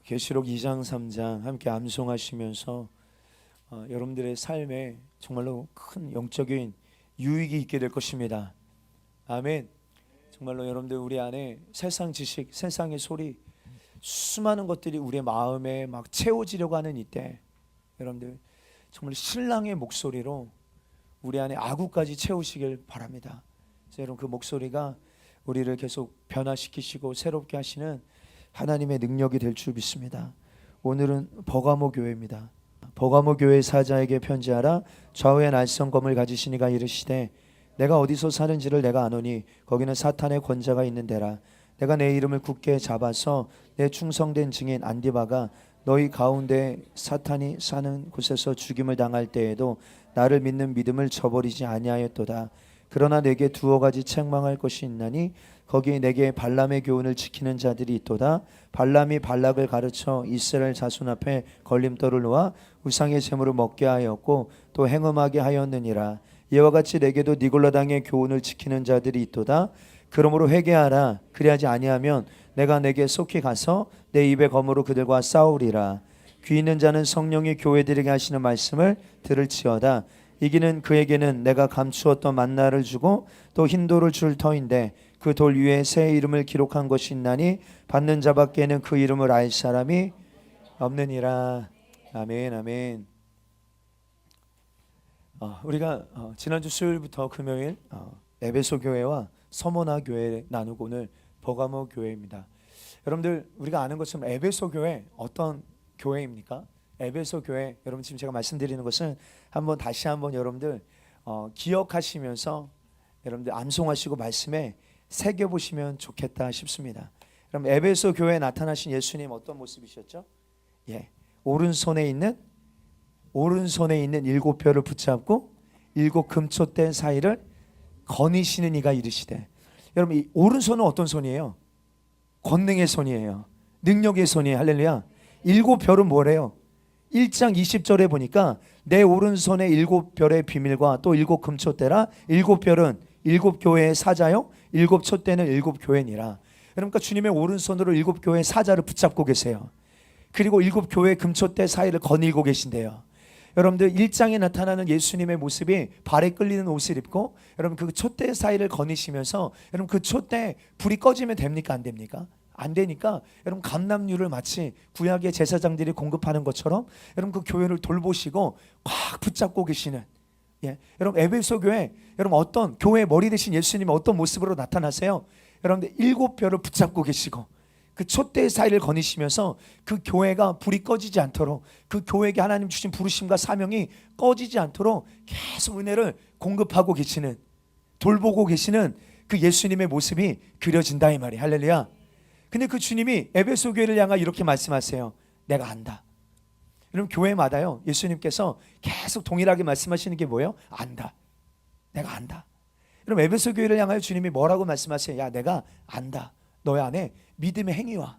계시록 2장 3장 함께 암송하시면서 여러분들의 삶에 정말로 큰 영적인 유익이 있게 될 것입니다. 아멘. 정말로 여러분들 우리 안에 세상 지식, 세상의 소리, 수많은 것들이 우리의 마음에 막 채워지려고 하는 이때 여러분들 정말 신랑의 목소리로 우리 안에 아구까지 채우시길 바랍니다. 여러분 그 목소리가 우리를 계속 변화시키시고 새롭게 하시는 하나님의 능력이 될 줄 믿습니다. 오늘은 버가모 교회입니다. 버가모 교회 사자에게 편지하라. 좌우에 날성검을 가지신 이가 이르시되 내가 어디서 사는지를 내가 아노니 거기는 사탄의 권자가 있는 데라. 내가 내 이름을 굳게 잡아서 내 충성된 증인 안디바가 너희 가운데 사탄이 사는 곳에서 죽임을 당할 때에도 나를 믿는 믿음을 저버리지 아니하였도다. 그러나 내게 두어 가지 책망할 것이 있나니 거기 내게 발람의 교훈을 지키는 자들이 있도다. 발람이 발락을 가르쳐 이스라엘 자손 앞에 걸림돌을 놓아 우상의 제물을 먹게 하였고 또 행음하게 하였느니라. 이와 같이 내게도 니골라당의 교훈을 지키는 자들이 있도다. 그러므로 회개하라. 그리하지 아니하면 내가 내게 속히 가서 내 입의 검으로 그들과 싸우리라. 귀 있는 자는 성령이 교회들에게 하시는 말씀을 들을지어다. 이기는 그에게는 내가 감추었던 만나를 주고 또 흰돌을 줄 터인데 그 돌 위에 새 이름을 기록한 것이 있나니 받는 자밖에는 그 이름을 알 사람이 없느니라. 아멘 아멘. 우리가 지난주 수요일부터 금요일 에베소 교회와 서머나 교회 나누고 오늘 버가모 교회입니다. 여러분들 우리가 아는 것처럼 에베소 교회 어떤 교회입니까? 에베소 교회 여러분 지금 제가 말씀드리는 것은 다시 한번 여러분들 기억하시면서 여러분들 암송하시고 말씀에 새겨보시면 좋겠다 싶습니다. 그럼 에베소 교회에 나타나신 예수님 어떤 모습이셨죠? 오른손에 있는 일곱 뼈를 붙잡고 일곱 금촛대 사이를 거니시는 이가 이르시되. 여러분 이 오른손은 어떤 손이에요? 권능의 손이에요. 능력의 손이에요. 할렐루야. 일곱 별은 뭐래요? 1장 20절에 보니까 내 오른손에 일곱 별의 비밀과 또 일곱 금촛대라. 일곱 별은 일곱 교회의 사자요 일곱 촛대는 일곱 교회니라. 그러니까 주님의 오른손으로 일곱 교회의 사자를 붙잡고 계세요. 그리고 일곱 교회의 금촛대 사이를 거닐고 계신데요. 여러분들 1장에 나타나는 예수님의 모습이 발에 끌리는 옷을 입고 여러분 그 촛대 사이를 거니시면서 여러분 그 촛대 불이 꺼지면 됩니까? 안 됩니까? 안 되니까 여러분 감람유를 마치 구약의 제사장들이 공급하는 것처럼 여러분 그 교회를 돌보시고 꽉 붙잡고 계시는 여러분 에베소 교회 여러분 어떤 교회 머리 대신 예수님이 어떤 모습으로 나타나세요? 여러분들 일곱 별을 붙잡고 계시고 그 촛대 사이를 거니시면서 그 교회가 불이 꺼지지 않도록 그 교회에게 하나님 주신 부르심과 사명이 꺼지지 않도록 계속 은혜를 공급하고 계시는 돌보고 계시는 그 예수님의 모습이 그려진다 이 말이에요. 할렐루야. 근데 그 주님이 에베소 교회를 향하여 이렇게 말씀하세요. 내가 안다. 여러분 교회마다요 예수님께서 계속 동일하게 말씀하시는 게 뭐예요? 안다. 내가 안다. 여러분 에베소 교회를 향하여 주님이 뭐라고 말씀하세요? 야 내가 안다. 너의 안에 믿음의 행위와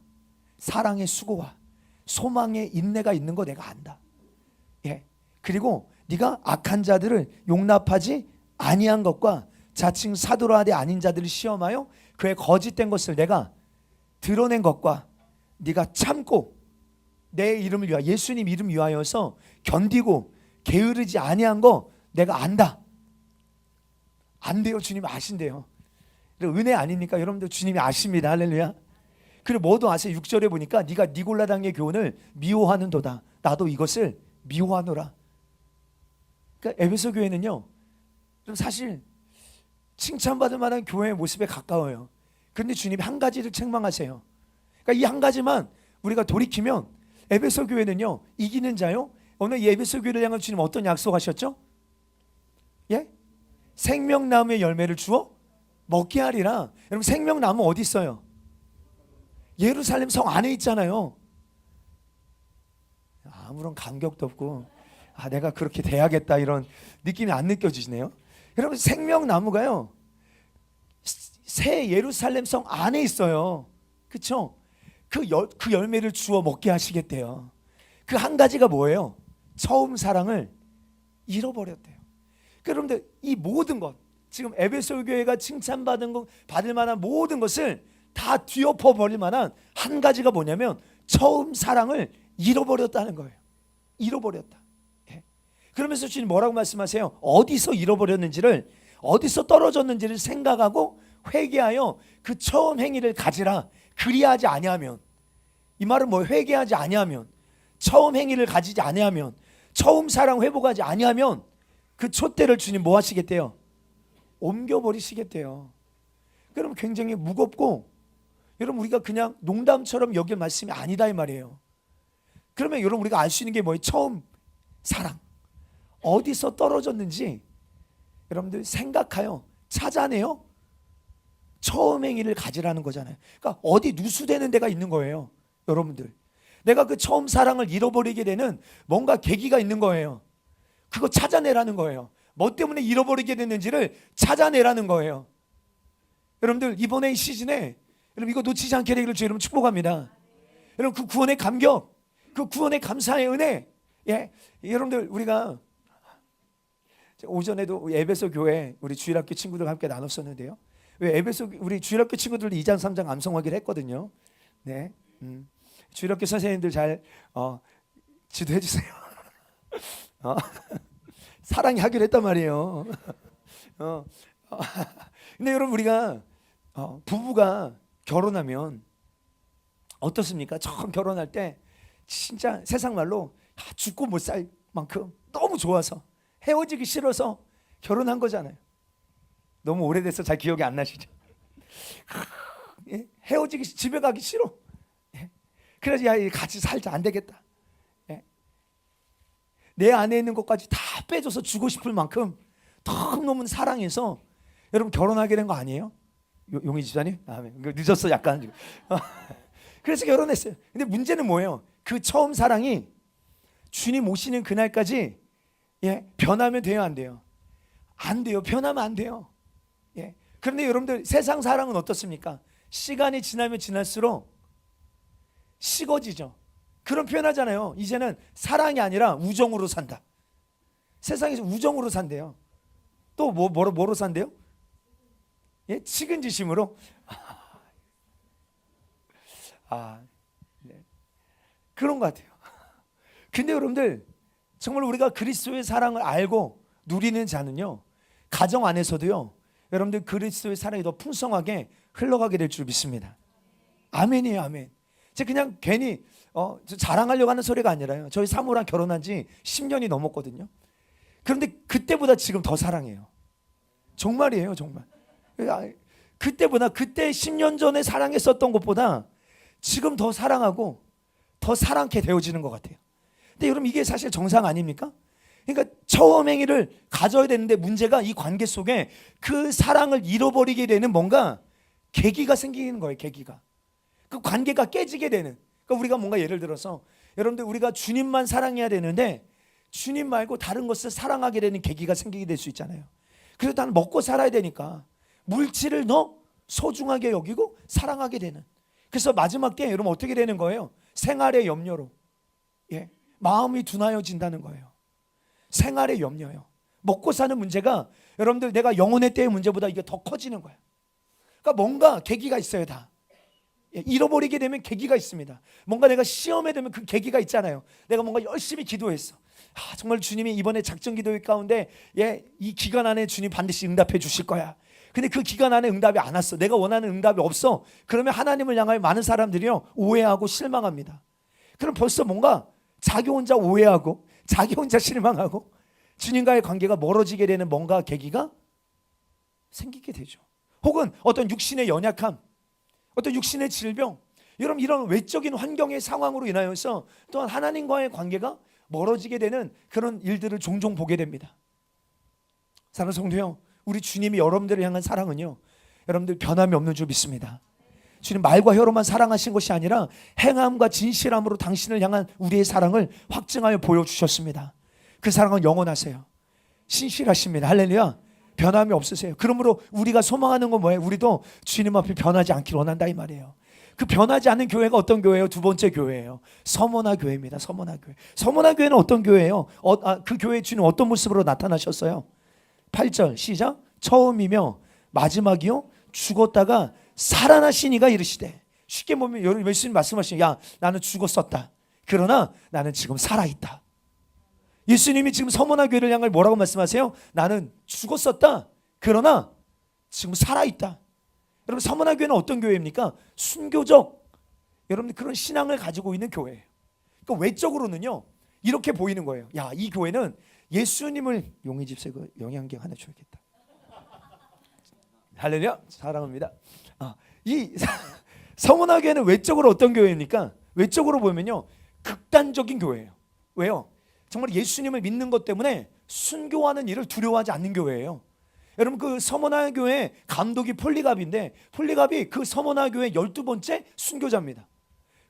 사랑의 수고와 소망의 인내가 있는 거 내가 안다. 그리고 네가 악한 자들을 용납하지 아니한 것과 자칭 사도라 하되 아닌 자들을 시험하여 그의 거짓된 것을 내가 드러낸 것과 네가 참고 내 이름을 위하여 예수님 이름 위하여서 견디고 게으르지 아니한 거 내가 안다. 안 돼요. 주님 아신대요. 은혜 아닙니까? 여러분들 주님이 아십니다. 할렐루야. 그리고 뭐도 아세요? 6절에 보니까 네가 니골라당의 교훈을 미워하는도다. 나도 이것을 미워하노라. 그러니까 에베소 교회는요 좀 사실 칭찬받을 만한 교회의 모습에 가까워요. 그런데 주님이 한 가지를 책망하세요. 그러니까 이 한 가지만 우리가 돌이키면 에베소 교회는요 이기는 자요. 오늘 이 에베소 교회를 향한 주님 어떤 약속하셨죠? 생명나무의 열매를 주어 먹게 하리라. 여러분 생명나무 어디 있어요? 예루살렘 성 안에 있잖아요. 아무런 감격도 없고 내가 그렇게 돼야겠다 이런 느낌이 안 느껴지시네요. 여러분 생명나무가요 새 예루살렘 성 안에 있어요. 그렇죠? 그 열매를 주어 먹게 하시겠대요. 그 한 가지가 뭐예요? 처음 사랑을 잃어버렸대요. 여러분들 이 모든 것 지금 에베소 교회가 칭찬받은 것 받을 만한 모든 것을 다 뒤엎어 버릴 만한 한 가지가 뭐냐면 처음 사랑을 잃어버렸다는 거예요. 잃어버렸다. 예. 그러면서 주님 뭐라고 말씀하세요? 어디서 잃어버렸는지를, 어디서 떨어졌는지를 생각하고 회개하여 그 처음 행위를 가지라. 그리하지 아니하면, 이 말은 뭐, 회개하지 아니하면, 처음 행위를 가지지 아니하면, 처음 사랑 회복하지 아니하면 그 촛대를 주님 뭐 하시겠대요? 옮겨버리시겠대요. 그럼 굉장히 무겁고, 여러분 우리가 그냥 농담처럼 여길 말씀이 아니다 이 말이에요. 그러면 여러분 우리가 알 수 있는 게 뭐예요? 처음 사랑 어디서 떨어졌는지 여러분들 생각하여 찾아내요. 처음 행위를 가지라는 거잖아요. 그러니까 어디 누수되는 데가 있는 거예요. 여러분들 내가 그 처음 사랑을 잃어버리게 되는 뭔가 계기가 있는 거예요. 그거 찾아내라는 거예요. 뭐 때문에 잃어버리게 됐는지를 찾아내라는 거예요. 여러분들 이번에 이 시즌에 여러분 이거 놓치지 않게 되기를 주 여러분 축복합니다. 여러분 그 구원의 감격, 그 구원의 감사의 은혜, 예, 여러분들 우리가 오전에도 에베소 교회 우리 주일학교 친구들과 함께 나눴었는데요. 왜 에베소 우리 주일학교 친구들도 2장 3장 암송하기를 했거든요. 네, 주일학교 선생님들 잘 지도해 주세요. 사랑이 하기로 했단 말이에요. 근데 여러분 우리가 부부가 결혼하면 어떻습니까? 처음 결혼할 때 진짜 세상 말로 죽고 못 살 만큼 너무 좋아서 헤어지기 싫어서 결혼한 거잖아요. 너무 오래돼서 잘 기억이 안 나시죠? 헤어지기 집에 가기 싫어. 그래서 야 같이 살자 안 되겠다. 내 안에 있는 것까지 다 빼줘서 주고 싶을 만큼 너무너무 사랑해서 여러분 결혼하게 된 거 아니에요? 용희 집사님? 늦었어 약간. 그래서 결혼했어요. 근데 문제는 뭐예요? 그 처음 사랑이 주님 오시는 그날까지 변하면 돼요 안 돼요? 안 돼요. 변하면 안 돼요. 그런데 여러분들 세상 사랑은 어떻습니까? 시간이 지나면 지날수록 식어지죠. 그런 표현하잖아요. 이제는 사랑이 아니라 우정으로 산다. 세상에서 우정으로 산대요. 또 뭐로 산대요? 측은지심으로. 네. 그런 것 같아요. 근데 여러분들 정말 우리가 그리스도의 사랑을 알고 누리는 자는요, 가정 안에서도요, 여러분들 그리스도의 사랑이 더 풍성하게 흘러가게 될 줄 믿습니다. 아멘이에요, 아멘. 제가 그냥 괜히 자랑하려고 하는 소리가 아니라요. 저희 사모랑 결혼한 지 10년이 넘었거든요. 그런데 그때보다 지금 더 사랑해요. 정말이에요, 정말. 그때보다 그때 10년 전에 사랑했었던 것보다 지금 더 사랑하고 더 사랑케 되어지는 것 같아요. 근데 여러분 이게 사실 정상 아닙니까? 그러니까 처음 행위를 가져야 되는데 문제가 이 관계 속에 그 사랑을 잃어버리게 되는 뭔가 계기가 생기는 거예요. 계기가. 그 관계가 깨지게 되는. 그러니까 우리가 뭔가 예를 들어서 여러분들 우리가 주님만 사랑해야 되는데 주님 말고 다른 것을 사랑하게 되는 계기가 생기게 될 수 있잖아요. 그래서 나는 먹고 살아야 되니까 물질을 더 소중하게 여기고 사랑하게 되는. 그래서 마지막 때에 여러분 어떻게 되는 거예요? 생활의 염려로 마음이 둔하여진다는 거예요. 생활의 염려요. 먹고 사는 문제가 여러분들 내가 영혼의 때의 문제보다 이게 더 커지는 거예요. 그러니까 뭔가 계기가 있어요. 다 잃어버리게 되면 계기가 있습니다. 뭔가 내가 시험에 되면 그 계기가 있잖아요. 내가 뭔가 열심히 기도했어. 정말 주님이 이번에 작전 기도회 가운데 이 기간 안에 주님 반드시 응답해 주실 거야. 근데 그 기간 안에 응답이 안 왔어. 내가 원하는 응답이 없어. 그러면 하나님을 향하여 많은 사람들이요 오해하고 실망합니다. 그럼 벌써 뭔가 자기 혼자 오해하고 자기 혼자 실망하고 주님과의 관계가 멀어지게 되는 뭔가 계기가 생기게 되죠. 혹은 어떤 육신의 연약함, 어떤 육신의 질병, 여러분 이런 외적인 환경의 상황으로 인하여서 또한 하나님과의 관계가 멀어지게 되는 그런 일들을 종종 보게 됩니다. 사랑하는 성도요, 우리 주님이 여러분들을 향한 사랑은요, 여러분들 변함이 없는 줄 믿습니다. 주님 말과 혀로만 사랑하신 것이 아니라 행함과 진실함으로 당신을 향한 우리의 사랑을 확증하여 보여주셨습니다. 그 사랑은 영원하세요. 신실하십니다. 할렐루야. 변함이 없으세요. 그러므로 우리가 소망하는 건 뭐예요? 우리도 주님 앞에 변하지 않기를 원한다 이 말이에요. 그 변하지 않는 교회가 어떤 교회예요? 두 번째 교회예요. 서머나 교회입니다. 서머나 교회. 서머나 교회는 어떤 교회예요? 그 교회 주님 어떤 모습으로 나타나셨어요? 8절 시작. 처음이며 마지막이요 죽었다가 살아나신 이가 이르시되. 쉽게 보면 여러분 예수님 말씀하시는 야 나는 죽었었다. 그러나 나는 지금 살아있다. 예수님이 지금 서머나 교회를 향해 뭐라고 말씀하세요? 나는 죽었었다. 그러나 지금 살아있다. 여러분 서머나 교회는 어떤 교회입니까? 순교적 여러분 그런 신앙을 가지고 있는 교회예요. 그러니까 외적으로는요 이렇게 보이는 거예요. 야, 이 교회는 예수님을 용의 집사 그 영양경 하나 줘야겠다. 할렐루야, 사랑합니다. 이 서머나 교회는 외적으로 어떤 교회입니까? 외적으로 보면요 극단적인 교회예요. 왜요? 정말 예수님을 믿는 것 때문에 순교하는 일을 두려워하지 않는 교회예요. 여러분 그 서머나 교회 감독이 폴리갑인데 폴리갑이 그 서머나 교회 12번째 순교자입니다.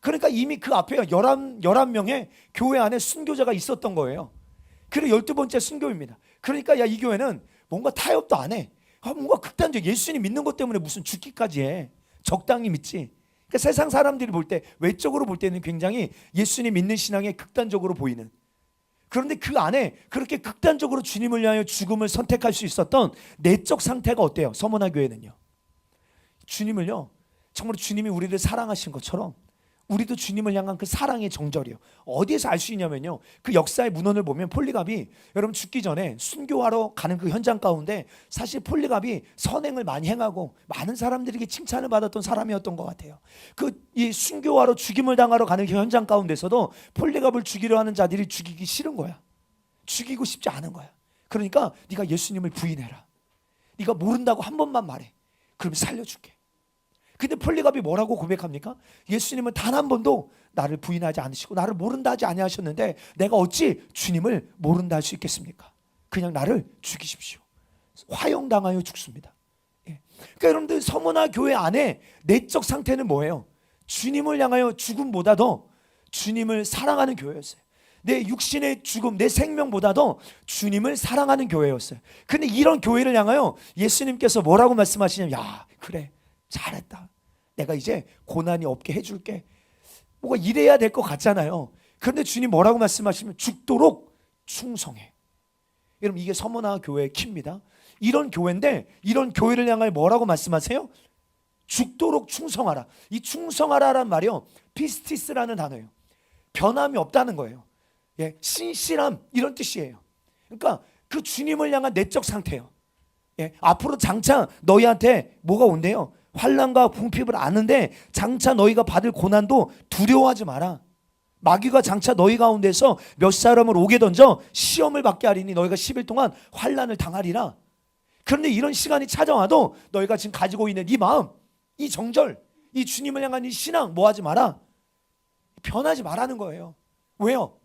그러니까 이미 그 앞에 11명의 교회 안에 순교자가 있었던 거예요. 그리고 12번째 순교입니다. 그러니까 야, 이 교회는 뭔가 타협도 안 해. 뭔가 극단적 예수님 믿는 것 때문에 무슨 죽기까지 해. 적당히 믿지. 그러니까 세상 사람들이 볼 때 외적으로 볼 때는 굉장히 예수님 믿는 신앙에 극단적으로 보이는, 그런데 그 안에 그렇게 극단적으로 주님을 위하여 죽음을 선택할 수 있었던 내적 상태가 어때요? 서머나 교회는요 주님을요 정말 주님이 우리를 사랑하신 것처럼 우리도 주님을 향한 그 사랑의 정절이에요. 어디에서 알 수 있냐면요 그 역사의 문헌을 보면 폴리갑이 여러분 죽기 전에 순교하러 가는 그 현장 가운데 사실 폴리갑이 선행을 많이 행하고 많은 사람들에게 칭찬을 받았던 사람이었던 것 같아요. 그 이 순교하러 죽임을 당하러 가는 그 현장 가운데서도 폴리갑을 죽이려 하는 자들이 죽이기 싫은 거야. 죽이고 싶지 않은 거야. 그러니까 네가 예수님을 부인해라. 네가 모른다고 한 번만 말해. 그럼 살려줄게. 근데 폴리갑이 뭐라고 고백합니까? 예수님은 단 한 번도 나를 부인하지 않으시고 나를 모른다 하지 아니하셨는데 내가 어찌 주님을 모른다 할 수 있겠습니까? 그냥 나를 죽이십시오. 화형당하여 죽습니다. 예. 그러니까 여러분들 서머나 교회 안에 내적 상태는 뭐예요? 주님을 향하여 죽음보다 더 주님을 사랑하는 교회였어요. 내 육신의 죽음, 내 생명보다도 주님을 사랑하는 교회였어요. 근데 이런 교회를 향하여 예수님께서 뭐라고 말씀하시냐면 야 그래 잘했다. 내가 이제 고난이 없게 해줄게. 뭐가 이래야 될 것 같잖아요. 그런데 주님 뭐라고 말씀하시면 죽도록 충성해. 여러분 이게 서머나 교회의 키입니다. 이런 교회인데 이런 교회를 향하여 뭐라고 말씀하세요? 죽도록 충성하라. 이 충성하라란 말이요 피스티스라는 단어예요. 변함이 없다는 거예요. 예, 신실함 이런 뜻이에요. 그러니까 그 주님을 향한 내적 상태예요. 예, 앞으로 장차 너희한테 뭐가 온대요? 환난과 궁핍을 아는데 장차 너희가 받을 고난도 두려워하지 마라. 마귀가 장차 너희 가운데서 몇 사람을 오게 던져 시험을 받게 하리니 너희가 10일 동안 환난을 당하리라. 그런데 이런 시간이 찾아와도 너희가 지금 가지고 있는 이 마음, 이 정절, 이 주님을 향한 이 신앙 뭐하지 마라. 변하지 말라는 거예요. 왜요?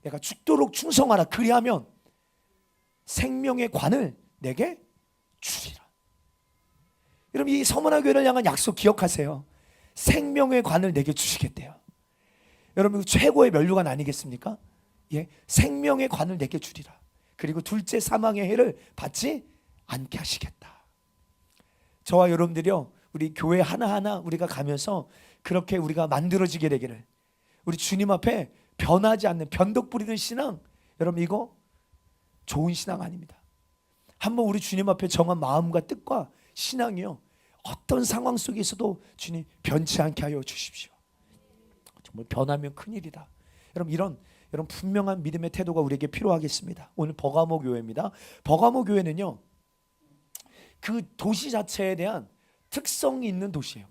내가 죽도록 충성하라. 그리하면 생명의 관을 내게 주리라. 여러분 이 서머나 교회를 향한 약속 기억하세요. 생명의 관을 내게 주시겠대요. 여러분 최고의 면류관 아니겠습니까? 예, 생명의 관을 내게 주리라. 그리고 둘째 사망의 해를 받지 않게 하시겠다. 저와 여러분들이요 우리 교회 하나하나 우리가 가면서 그렇게 우리가 만들어지게 되기를, 우리 주님 앞에 변하지 않는 변덕 부리는 신앙, 여러분 이거 좋은 신앙 아닙니다. 한번 우리 주님 앞에 정한 마음과 뜻과 신앙이요 어떤 상황 속에서도 주님 변치 않게 하여 주십시오. 정말 변하면 큰일이다. 여러분 이런 분명한 믿음의 태도가 우리에게 필요하겠습니다. 오늘 버가모 교회입니다. 버가모 교회는요 그 도시 자체에 대한 특성이 있는 도시예요.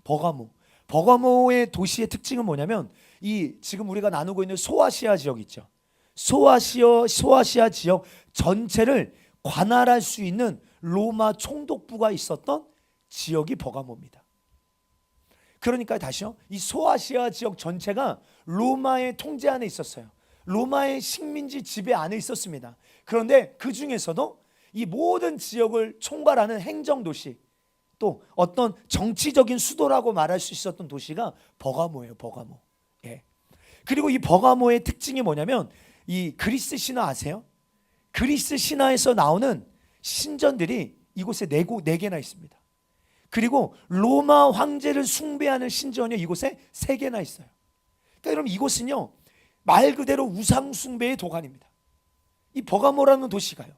버가모의 도시의 특징은 뭐냐면 이 지금 우리가 나누고 있는 소아시아 지역 있죠. 소아시아 지역 전체를 관할할 수 있는 로마 총독부가 있었던 지역이 버가모입니다. 그러니까 다시요, 이 소아시아 지역 전체가 로마의 통제 안에 있었어요. 로마의 식민지 지배 안에 있었습니다. 그런데 그 중에서도 이 모든 지역을 총괄하는 행정도시, 또 어떤 정치적인 수도라고 말할 수 있었던 도시가 버가모예요. 버가모. 예. 그리고 이 버가모의 특징이 뭐냐면 이 그리스 신화 아세요? 그리스 신화에서 나오는 신전들이 이곳에 네 개나 있습니다. 그리고 로마 황제를 숭배하는 신전이 이곳에 3개나 있어요. 그러니까 여러분 이곳은요 말 그대로 우상 숭배의 도가니입니다. 이 버가모라는 도시가요.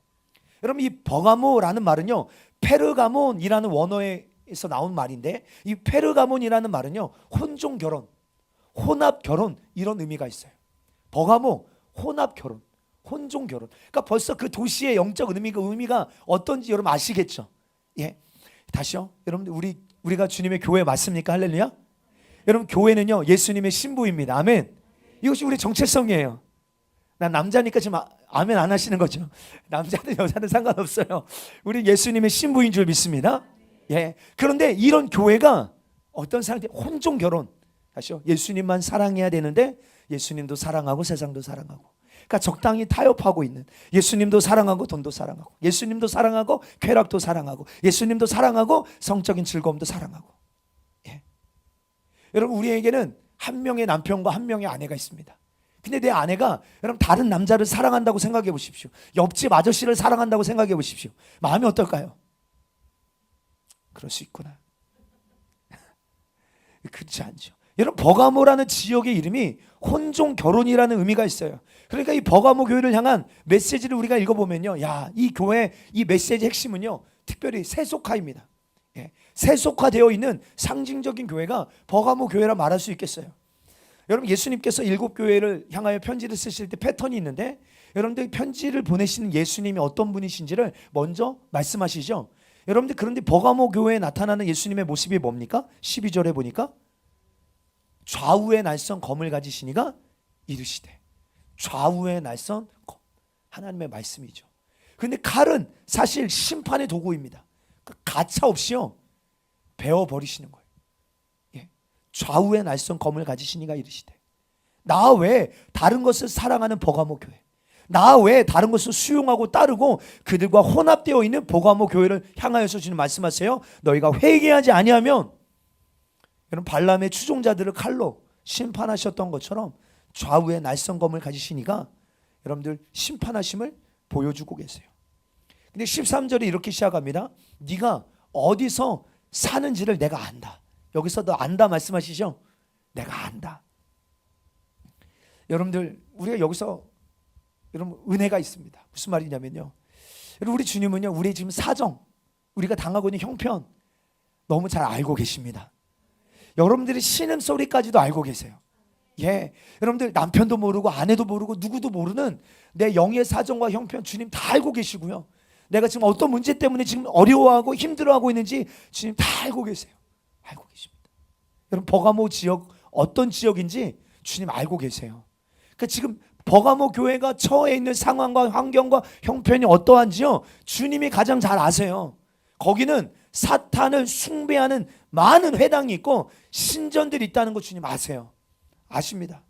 여러분 이 버가모라는 말은요 페르가몬이라는 원어의 에서 나온 말인데, 이 페르가몬이라는 말은요, 혼종 결혼, 혼합 결혼 이런 의미가 있어요. 버가모 혼합 결혼, 혼종 결혼. 그러니까 벌써 그 도시의 영적 의미가 어떤지 여러분 아시겠죠? 예. 다시요. 여러분 우리가 주님의 교회 맞습니까? 할렐루야. 여러분 교회는요 예수님의 신부입니다. 아멘. 이것이 우리 정체성이에요. 난 남자니까 지금 아멘 안 하시는 거죠. 남자든 여자든 상관없어요. 우리 예수님의 신부인 줄 믿습니다. 예. 그런데 이런 교회가 어떤 상태? 혼종 결혼. 다시요. 예수님만 사랑해야 되는데 예수님도 사랑하고 세상도 사랑하고. 그러니까 적당히 타협하고 있는, 예수님도 사랑하고 돈도 사랑하고, 예수님도 사랑하고 쾌락도 사랑하고, 예수님도 사랑하고 성적인 즐거움도 사랑하고. 예. 여러분 우리에게는 한 명의 남편과 한 명의 아내가 있습니다. 근데 내 아내가 여러분 다른 남자를 사랑한다고 생각해 보십시오. 옆집 아저씨를 사랑한다고 생각해 보십시오. 마음이 어떨까요? 그럴 수 있구나. 그렇지 않죠. 여러분 버가모라는 지역의 이름이 혼종 결혼이라는 의미가 있어요. 그러니까 이 버가모 교회를 향한 메시지를 우리가 읽어보면요, 야, 이 교회 이 메시지 핵심은요 특별히 세속화입니다. 예, 세속화되어 있는 상징적인 교회가 버가모 교회라 말할 수 있겠어요. 여러분 예수님께서 7교회를 향하여 편지를 쓰실 때 패턴이 있는데, 여러분들 편지를 보내시는 예수님이 어떤 분이신지를 먼저 말씀하시죠. 여러분들 그런데 버가모 교회에 나타나는 예수님의 모습이 뭡니까? 12절에 보니까 좌우에 날선 검을 가지시니가 이르시되. 좌우에 날선 검, 하나님의 말씀이죠. 그런데 칼은 사실 심판의 도구입니다. 가차 없이요 베어버리시는 거예요. 예. 좌우에 날선 검을 가지시니가 이르시되. 나 외에 다른 것을 사랑하는 버가모 교회, 나 외에 다른 것을 수용하고 따르고 그들과 혼합되어 있는 버가모 교회를 향하여서 주님 말씀하세요. 너희가 회개하지 아니하면, 여러분 발람의 추종자들을 칼로 심판하셨던 것처럼 좌우에 날선 검을 가지시니가 여러분들 심판하심을 보여주고 계세요. 근데 13절에 이렇게 시작합니다. 네가 어디서 사는지를 내가 안다. 여기서 너 안다 말씀하시죠? 내가 안다. 여러분들 우리가 여기서 여러분 은혜가 있습니다. 무슨 말이냐면요, 여러분 우리 주님은요 우리 지금 사정, 우리가 당하고 있는 형편 너무 잘 알고 계십니다. 여러분들이 신음소리까지도 알고 계세요. 예, 여러분들 남편도 모르고 아내도 모르고 누구도 모르는 내 영의 사정과 형편 주님 다 알고 계시고요. 내가 지금 어떤 문제 때문에 지금 어려워하고 힘들어하고 있는지 주님 다 알고 계세요. 알고 계십니다. 여러분 버가모 지역 어떤 지역인지 주님 알고 계세요. 그러니까 지금 버가모 교회가 처해 있는 상황과 환경과 형편이 어떠한지요 주님이 가장 잘 아세요. 거기는 사탄을 숭배하는 많은 회당이 있고 신전들이 있다는 거 주님 아세요. 아십니다.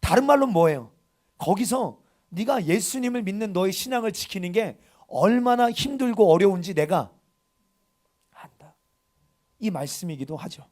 다른 말로 뭐예요? 거기서 네가 예수님을 믿는 너의 신앙을 지키는 게 얼마나 힘들고 어려운지 내가 안다. 이 말씀이기도 하죠.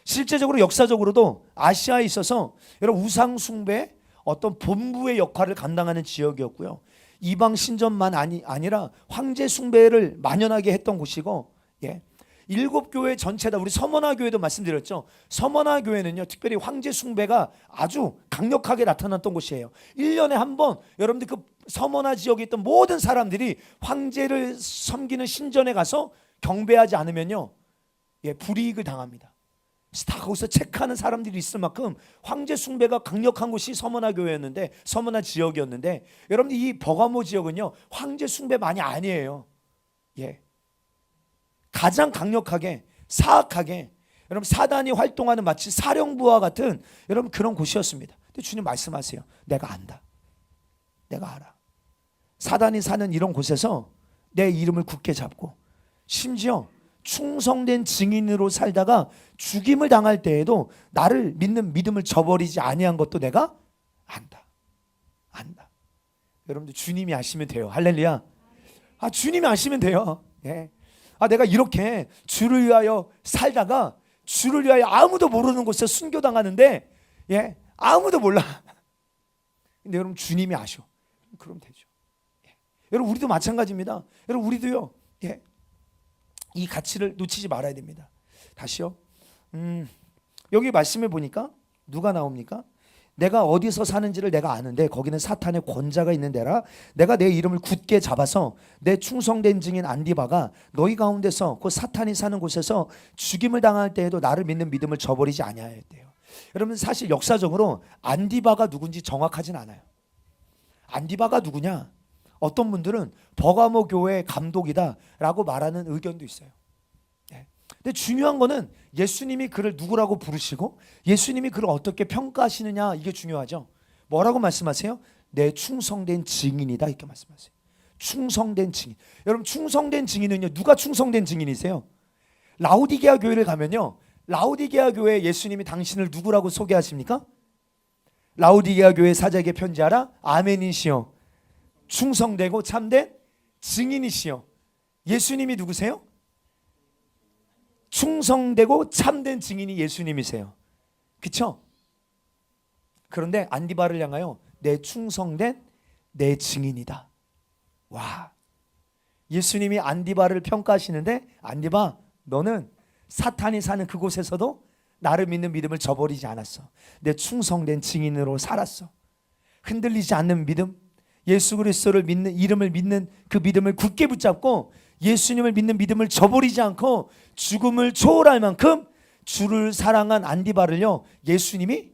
실제적으로 역사적으로도 아시아에 있어서 여러분 우상 숭배 어떤 본부의 역할을 감당하는 지역이었고요. 이방 신전만 아니라 황제 숭배를 만연하게 했던 곳이고, 예. 7교회 전체 다, 우리 서머나 교회도 말씀드렸죠. 서머나 교회는요 특별히 황제 숭배가 아주 강력하게 나타났던 곳이에요. 1년에 한 번 여러분들 그 서머나 지역에 있던 모든 사람들이 황제를 섬기는 신전에 가서 경배하지 않으면요, 예, 불이익을 당합니다. 다 거기서 체크하는 사람들이 있을 만큼 황제 숭배가 강력한 곳이 서머나 교회였는데, 서머나 지역이었는데, 여러분들 이 버가모 지역은요 황제 숭배만이 아니에요. 예, 가장 강력하게 사악하게 여러분 사단이 활동하는 마치 사령부와 같은 여러분 그런 곳이었습니다. 근데 주님 말씀하세요. 내가 안다. 내가 알아. 사단이 사는 이런 곳에서 내 이름을 굳게 잡고 심지어 충성된 증인으로 살다가 죽임을 당할 때에도 나를 믿는 믿음을 저버리지 아니한 것도 내가 안다. 안다. 여러분들 주님이 아시면 돼요. 할렐루야. 아, 주님이 아시면 돼요. 예. 아, 내가 이렇게 주를 위하여 살다가 주를 위하여 아무도 모르는 곳에 순교당하는데, 예, 아무도 몰라. 근데 여러분 주님이 아셔. 그럼 되죠. 예. 여러분 우리도 마찬가지입니다. 여러분 우리도요, 예, 이 가치를 놓치지 말아야 됩니다. 다시요. 여기 말씀해 보니까 누가 나옵니까? 내가 어디서 사는지를 내가 아는데 거기는 사탄의 권자가 있는 데라. 내가 내 이름을 굳게 잡아서 내 충성된 증인 안디바가 너희 가운데서 그 사탄이 사는 곳에서 죽임을 당할 때에도 나를 믿는 믿음을 저버리지 아니하였대요. 여러분, 사실 역사적으로 안디바가 누군지 정확하진 않아요. 안디바가 누구냐? 어떤 분들은 버가모 교회 감독이다라고 말하는 의견도 있어요. 근데 중요한 거는 예수님이 그를 누구라고 부르시고 예수님이 그를 어떻게 평가하시느냐, 이게 중요하죠. 뭐라고 말씀하세요? 내 충성된 증인이다, 이렇게 말씀하세요. 충성된 증인. 여러분, 충성된 증인은요, 누가 충성된 증인이세요? 라오디게아 교회를 가면요, 라오디게아 교회 예수님이 당신을 누구라고 소개하십니까? 라오디게아 교회 사자에게 편지하라. 아멘이시여, 충성되고 참된 증인이시여. 예수님이 누구세요? 충성되고 참된 증인이 예수님이세요. 그렇죠? 그런데 안디바를 향하여 내 충성된 내 증인이다. 와, 예수님이 안디바를 평가하시는데, 안디바, 너는 사탄이 사는 그곳에서도 나를 믿는 믿음을 저버리지 않았어. 내 충성된 증인으로 살았어. 흔들리지 않는 믿음, 예수 그리스도를 믿는, 이름을 믿는 그 믿음을 굳게 붙잡고 예수님을 믿는 믿음을 저버리지 않고 죽음을 초월할 만큼 주를 사랑한 안디바를요, 예수님이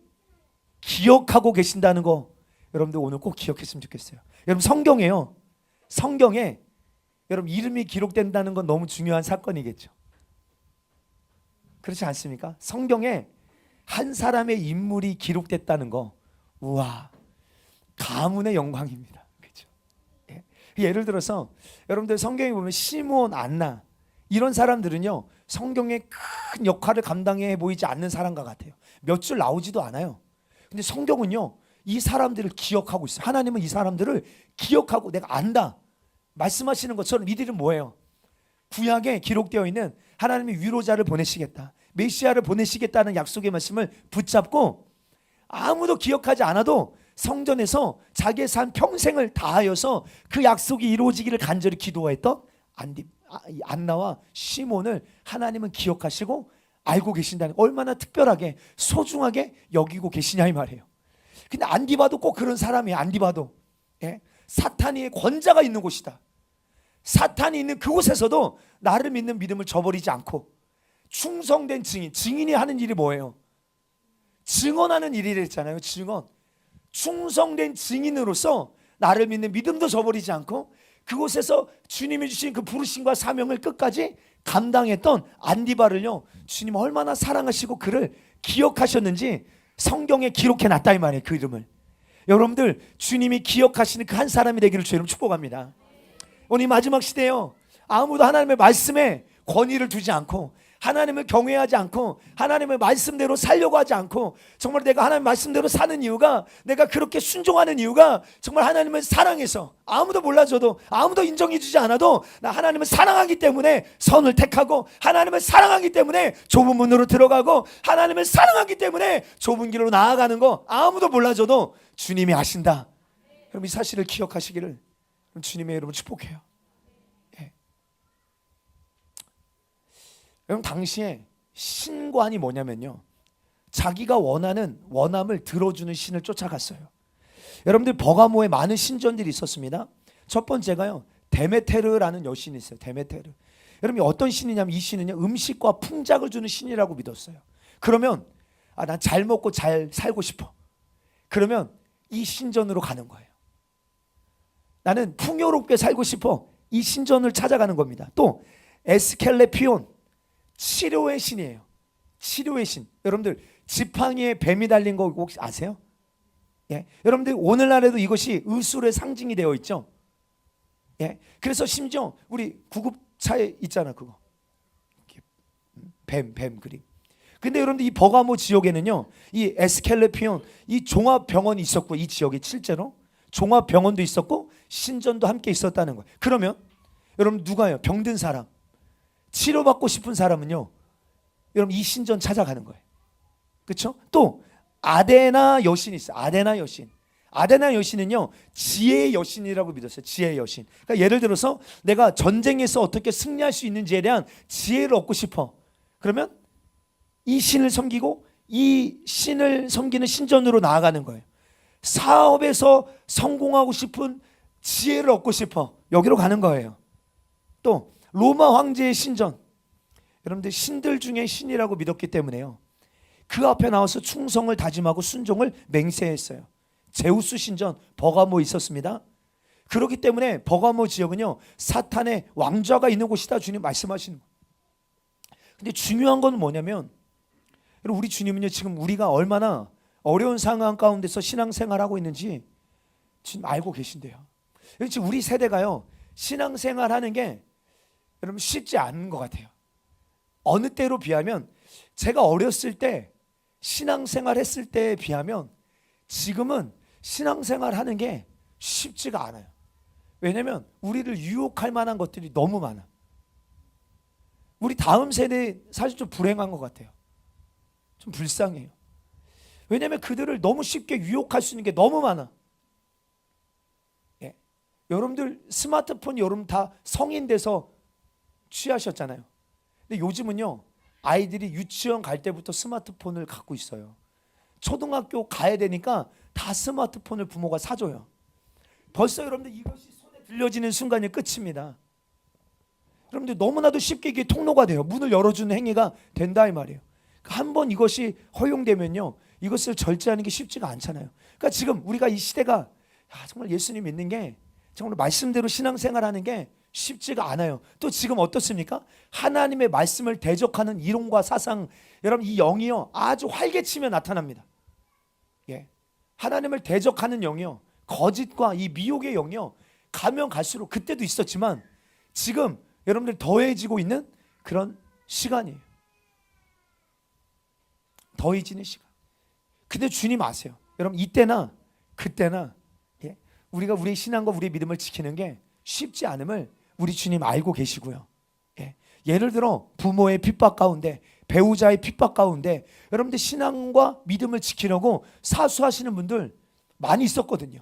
기억하고 계신다는 거, 여러분들 오늘 꼭 기억했으면 좋겠어요. 여러분, 성경에요, 성경에 여러분 이름이 기록된다는 건 너무 중요한 사건이겠죠. 그렇지 않습니까? 성경에 한 사람의 인물이 기록됐다는 거, 우와, 가문의 영광입니다. 그렇죠? 예를 들어서 여러분들 성경에 보면 시므온, 안나, 이런 사람들은요, 성경에 큰 역할을 감당해 보이지 않는 사람과 같아요. 몇 줄 나오지도 않아요. 근데 성경은요, 이 사람들을 기억하고 있어요. 하나님은 이 사람들을 기억하고 내가 안다 말씀하시는 것처럼 이들은 뭐예요? 구약에 기록되어 있는 하나님이 위로자를 보내시겠다, 메시아를 보내시겠다는 약속의 말씀을 붙잡고 아무도 기억하지 않아도 성전에서 자기의 산 평생을 다하여서 그 약속이 이루어지기를 간절히 기도했던 안나와 시몬을 하나님은 기억하시고 알고 계신다는, 얼마나 특별하게 소중하게 여기고 계시냐, 이 말이에요. 근데 안디바도 꼭 그런 사람이에요. 안디바도, 예? 사탄의 권자가 있는 곳이다. 사탄이 있는 그곳에서도 나를 믿는 믿음을 저버리지 않고 충성된 증인, 증인이 하는 일이 뭐예요? 증언하는 일이랬잖아요. 증언. 충성된 증인으로서 나를 믿는 믿음도 저버리지 않고 그곳에서 주님이 주신 그 부르심과 사명을 끝까지 감당했던 안디바를요, 주님 얼마나 사랑하시고 그를 기억하셨는지 성경에 기록해 놨다, 이 말이에요. 그 이름을. 여러분들, 주님이 기억하시는 그 한 사람이 되기를 주님 축복합니다. 오늘 마지막 시대에요, 아무도 하나님의 말씀에 권위를 두지 않고 하나님을 경외하지 않고 하나님의 말씀대로 살려고 하지 않고, 정말 내가 하나님의 말씀대로 사는 이유가, 내가 그렇게 순종하는 이유가 정말 하나님을 사랑해서, 아무도 몰라줘도 아무도 인정해 주지 않아도 나 하나님을 사랑하기 때문에 선을 택하고, 하나님을 사랑하기 때문에 좁은 문으로 들어가고, 하나님을 사랑하기 때문에 좁은 길로 나아가는 거 아무도 몰라줘도 주님이 아신다. 그럼 이 사실을 기억하시기를 주님의 이름으로 축복해요. 여러분, 당시에 신관이 뭐냐면요, 자기가 원하는 원함을 들어주는 신을 쫓아갔어요. 여러분들, 버가모에 많은 신전들이 있었습니다. 첫 번째가요, 데메테르라는 여신이 있어요. 데메테르. 여러분, 어떤 신이냐면 이 신은요, 음식과 풍작을 주는 신이라고 믿었어요. 그러면 난 잘 먹고 잘 살고 싶어. 그러면 이 신전으로 가는 거예요. 나는 풍요롭게 살고 싶어. 이 신전을 찾아가는 겁니다. 또 에스켈레피온, 치료의 신이에요. 치료의 신. 여러분들, 지팡이에 뱀이 달린 거 혹시 아세요? 예. 여러분들, 오늘날에도 이것이 의술의 상징이 되어 있죠. 예. 그래서 심지어 우리 구급차에 있잖아, 그거. 뱀 그림. 근데 여러분들, 이 버가모 지역에는요, 이 에스켈레피온, 이 종합병원이 있었고, 이 지역에 실제로 종합병원도 있었고 신전도 함께 있었다는 거예요. 그러면 여러분, 누가요? 병든 사람, 치료받고 싶은 사람은요, 여러분 이 신전 찾아가는 거예요. 그렇죠? 또 아데나 여신이 있어요. 아데나 여신. 아데나 여신은요, 지혜의 여신이라고 믿었어요. 지혜의 여신. 그러니까 예를 들어서 내가 전쟁에서 어떻게 승리할 수 있는지에 대한 지혜를 얻고 싶어. 그러면 이 신을 섬기고 이 신을 섬기는 신전으로 나아가는 거예요. 사업에서 성공하고 싶은 지혜를 얻고 싶어 여기로 가는 거예요. 또 로마 황제의 신전, 여러분들 신들 중에 신이라고 믿었기 때문에요, 그 앞에 나와서 충성을 다짐하고 순종을 맹세했어요. 제우스 신전 버가모 있었습니다. 그렇기 때문에 버가모 지역은요 사탄의 왕좌가 있는 곳이다 주님 말씀하시는 거예요. 근데 중요한 건 뭐냐면 여러분, 우리 주님은요 지금 우리가 얼마나 어려운 상황 가운데서 신앙생활하고 있는지 지금 알고 계신대요. 지금 우리 세대가요 신앙생활하는 게 여러분 쉽지 않은 것 같아요. 어느 때로 비하면, 제가 어렸을 때 신앙생활 했을 때에 비하면 지금은 신앙생활 하는 게 쉽지가 않아요. 왜냐면 우리를 유혹할 만한 것들이 너무 많아. 우리 다음 세대 사실 좀 불행한 것 같아요. 좀 불쌍해요. 왜냐면 그들을 너무 쉽게 유혹할 수 있는 게 너무 많아. 예. 여러분들 스마트폰 여러분 다 성인 돼서 취하셨잖아요. 근데 요즘은요 아이들이 유치원 갈 때부터 스마트폰을 갖고 있어요. 초등학교 가야 되니까 다 스마트폰을 부모가 사줘요. 벌써 여러분들 이것이 손에 들려지는 순간이 끝입니다. 여러분들 너무나도 쉽게 이게 통로가 돼요. 문을 열어주는 행위가 된다 이 말이에요. 한번 이것이 허용되면요 이것을 절제하는 게 쉽지가 않잖아요. 그러니까 지금 우리가 이 시대가 정말 예수님 믿는 게 정말 말씀대로 신앙생활하는 게 쉽지가 않아요. 또 지금 어떻습니까? 하나님의 말씀을 대적하는 이론과 사상, 여러분 이 영이요 아주 활개치며 나타납니다. 예, 하나님을 대적하는 영이요, 거짓과 이 미혹의 영이요 가면 갈수록, 그때도 있었지만 지금 여러분들 더해지고 있는 그런 시간이에요. 더해지는 시간. 근데 주님 아세요, 여러분 이때나 그때나 우리가 우리의 신앙과 우리의 믿음을 지키는 게 쉽지 않음을 우리 주님 알고 계시고요. 예를 들어 부모의 핍박 가운데, 배우자의 핍박 가운데 여러분들 신앙과 믿음을 지키려고 사수하시는 분들 많이 있었거든요.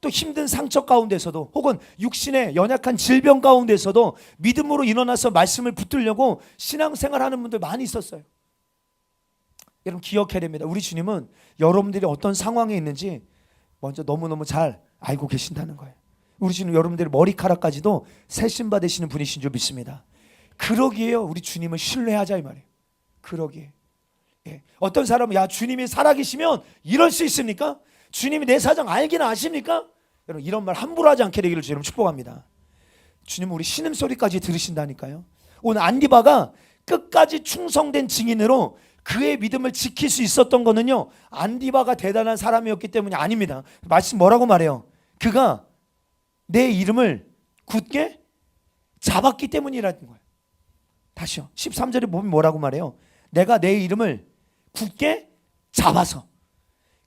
또 힘든 상처 가운데서도, 혹은 육신의 연약한 질병 가운데서도 믿음으로 일어나서 말씀을 붙들려고 신앙생활하는 분들 많이 있었어요. 여러분 기억해야 됩니다. 우리 주님은 여러분들이 어떤 상황에 있는지 먼저 너무너무 잘 알고 계신다는 거예요. 우리 주님 여러분들의 머리카락까지도 세심 받으시는 분이신 줄 믿습니다. 그러기에 우리 주님을 신뢰하자 이 말이에요. 그러기에 어떤 사람은 야 주님이 살아계시면 이럴 수 있습니까? 주님이 내 사정 알기는 아십니까? 여러분 이런 말 함부로 하지 않게 되기를 주님 축복합니다. 주님은 우리 신음소리까지 들으신다니까요. 오늘 안디바가 끝까지 충성된 증인으로 그의 믿음을 지킬 수 있었던 거는요 안디바가 대단한 사람이었기 때문이 아닙니다. 말씀 뭐라고 말해요? 그가 내 이름을 굳게 잡았기 때문이라는 거예요. 다시요, 13절에 보면 뭐라고 말해요? 내가 내 이름을 굳게 잡아서.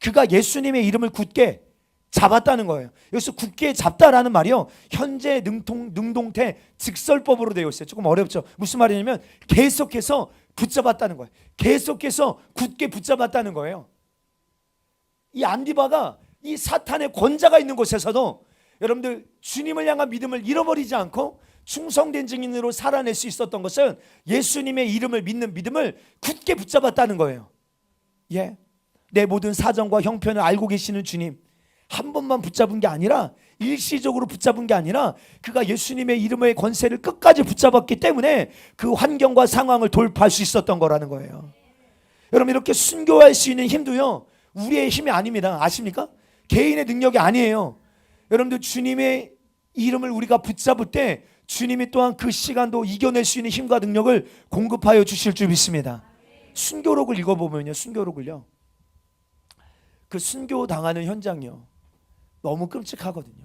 그가 예수님의 이름을 굳게 잡았다는 거예요. 여기서 굳게 잡다라는 말이요 현재 능동태 직설법으로 되어 있어요. 조금 어렵죠. 무슨 말이냐면 계속해서 붙잡았다는 거예요. 계속해서 굳게 붙잡았다는 거예요. 이 안디바가 이 사탄의 권자가 있는 곳에서도 여러분들 주님을 향한 믿음을 잃어버리지 않고 충성된 증인으로 살아낼 수 있었던 것은 예수님의 이름을 믿는 믿음을 굳게 붙잡았다는 거예요. 내 모든 사정과 형편을 알고 계시는 주님, 한 번만 붙잡은 게 아니라 일시적으로 붙잡은 게 아니라 그가 예수님의 이름의 권세를 끝까지 붙잡았기 때문에 그 환경과 상황을 돌파할 수 있었던 거라는 거예요. 여러분 이렇게 순교할 수 있는 힘도요 우리의 힘이 아닙니다. 아십니까? 개인의 능력이 아니에요. 여러분들 주님의 이름을 우리가 붙잡을 때 주님이 또한 그 시간도 이겨낼 수 있는 힘과 능력을 공급하여 주실 줄 믿습니다. 순교록을 읽어보면요, 순교록을요, 그 순교 당하는 현장이요 너무 끔찍하거든요.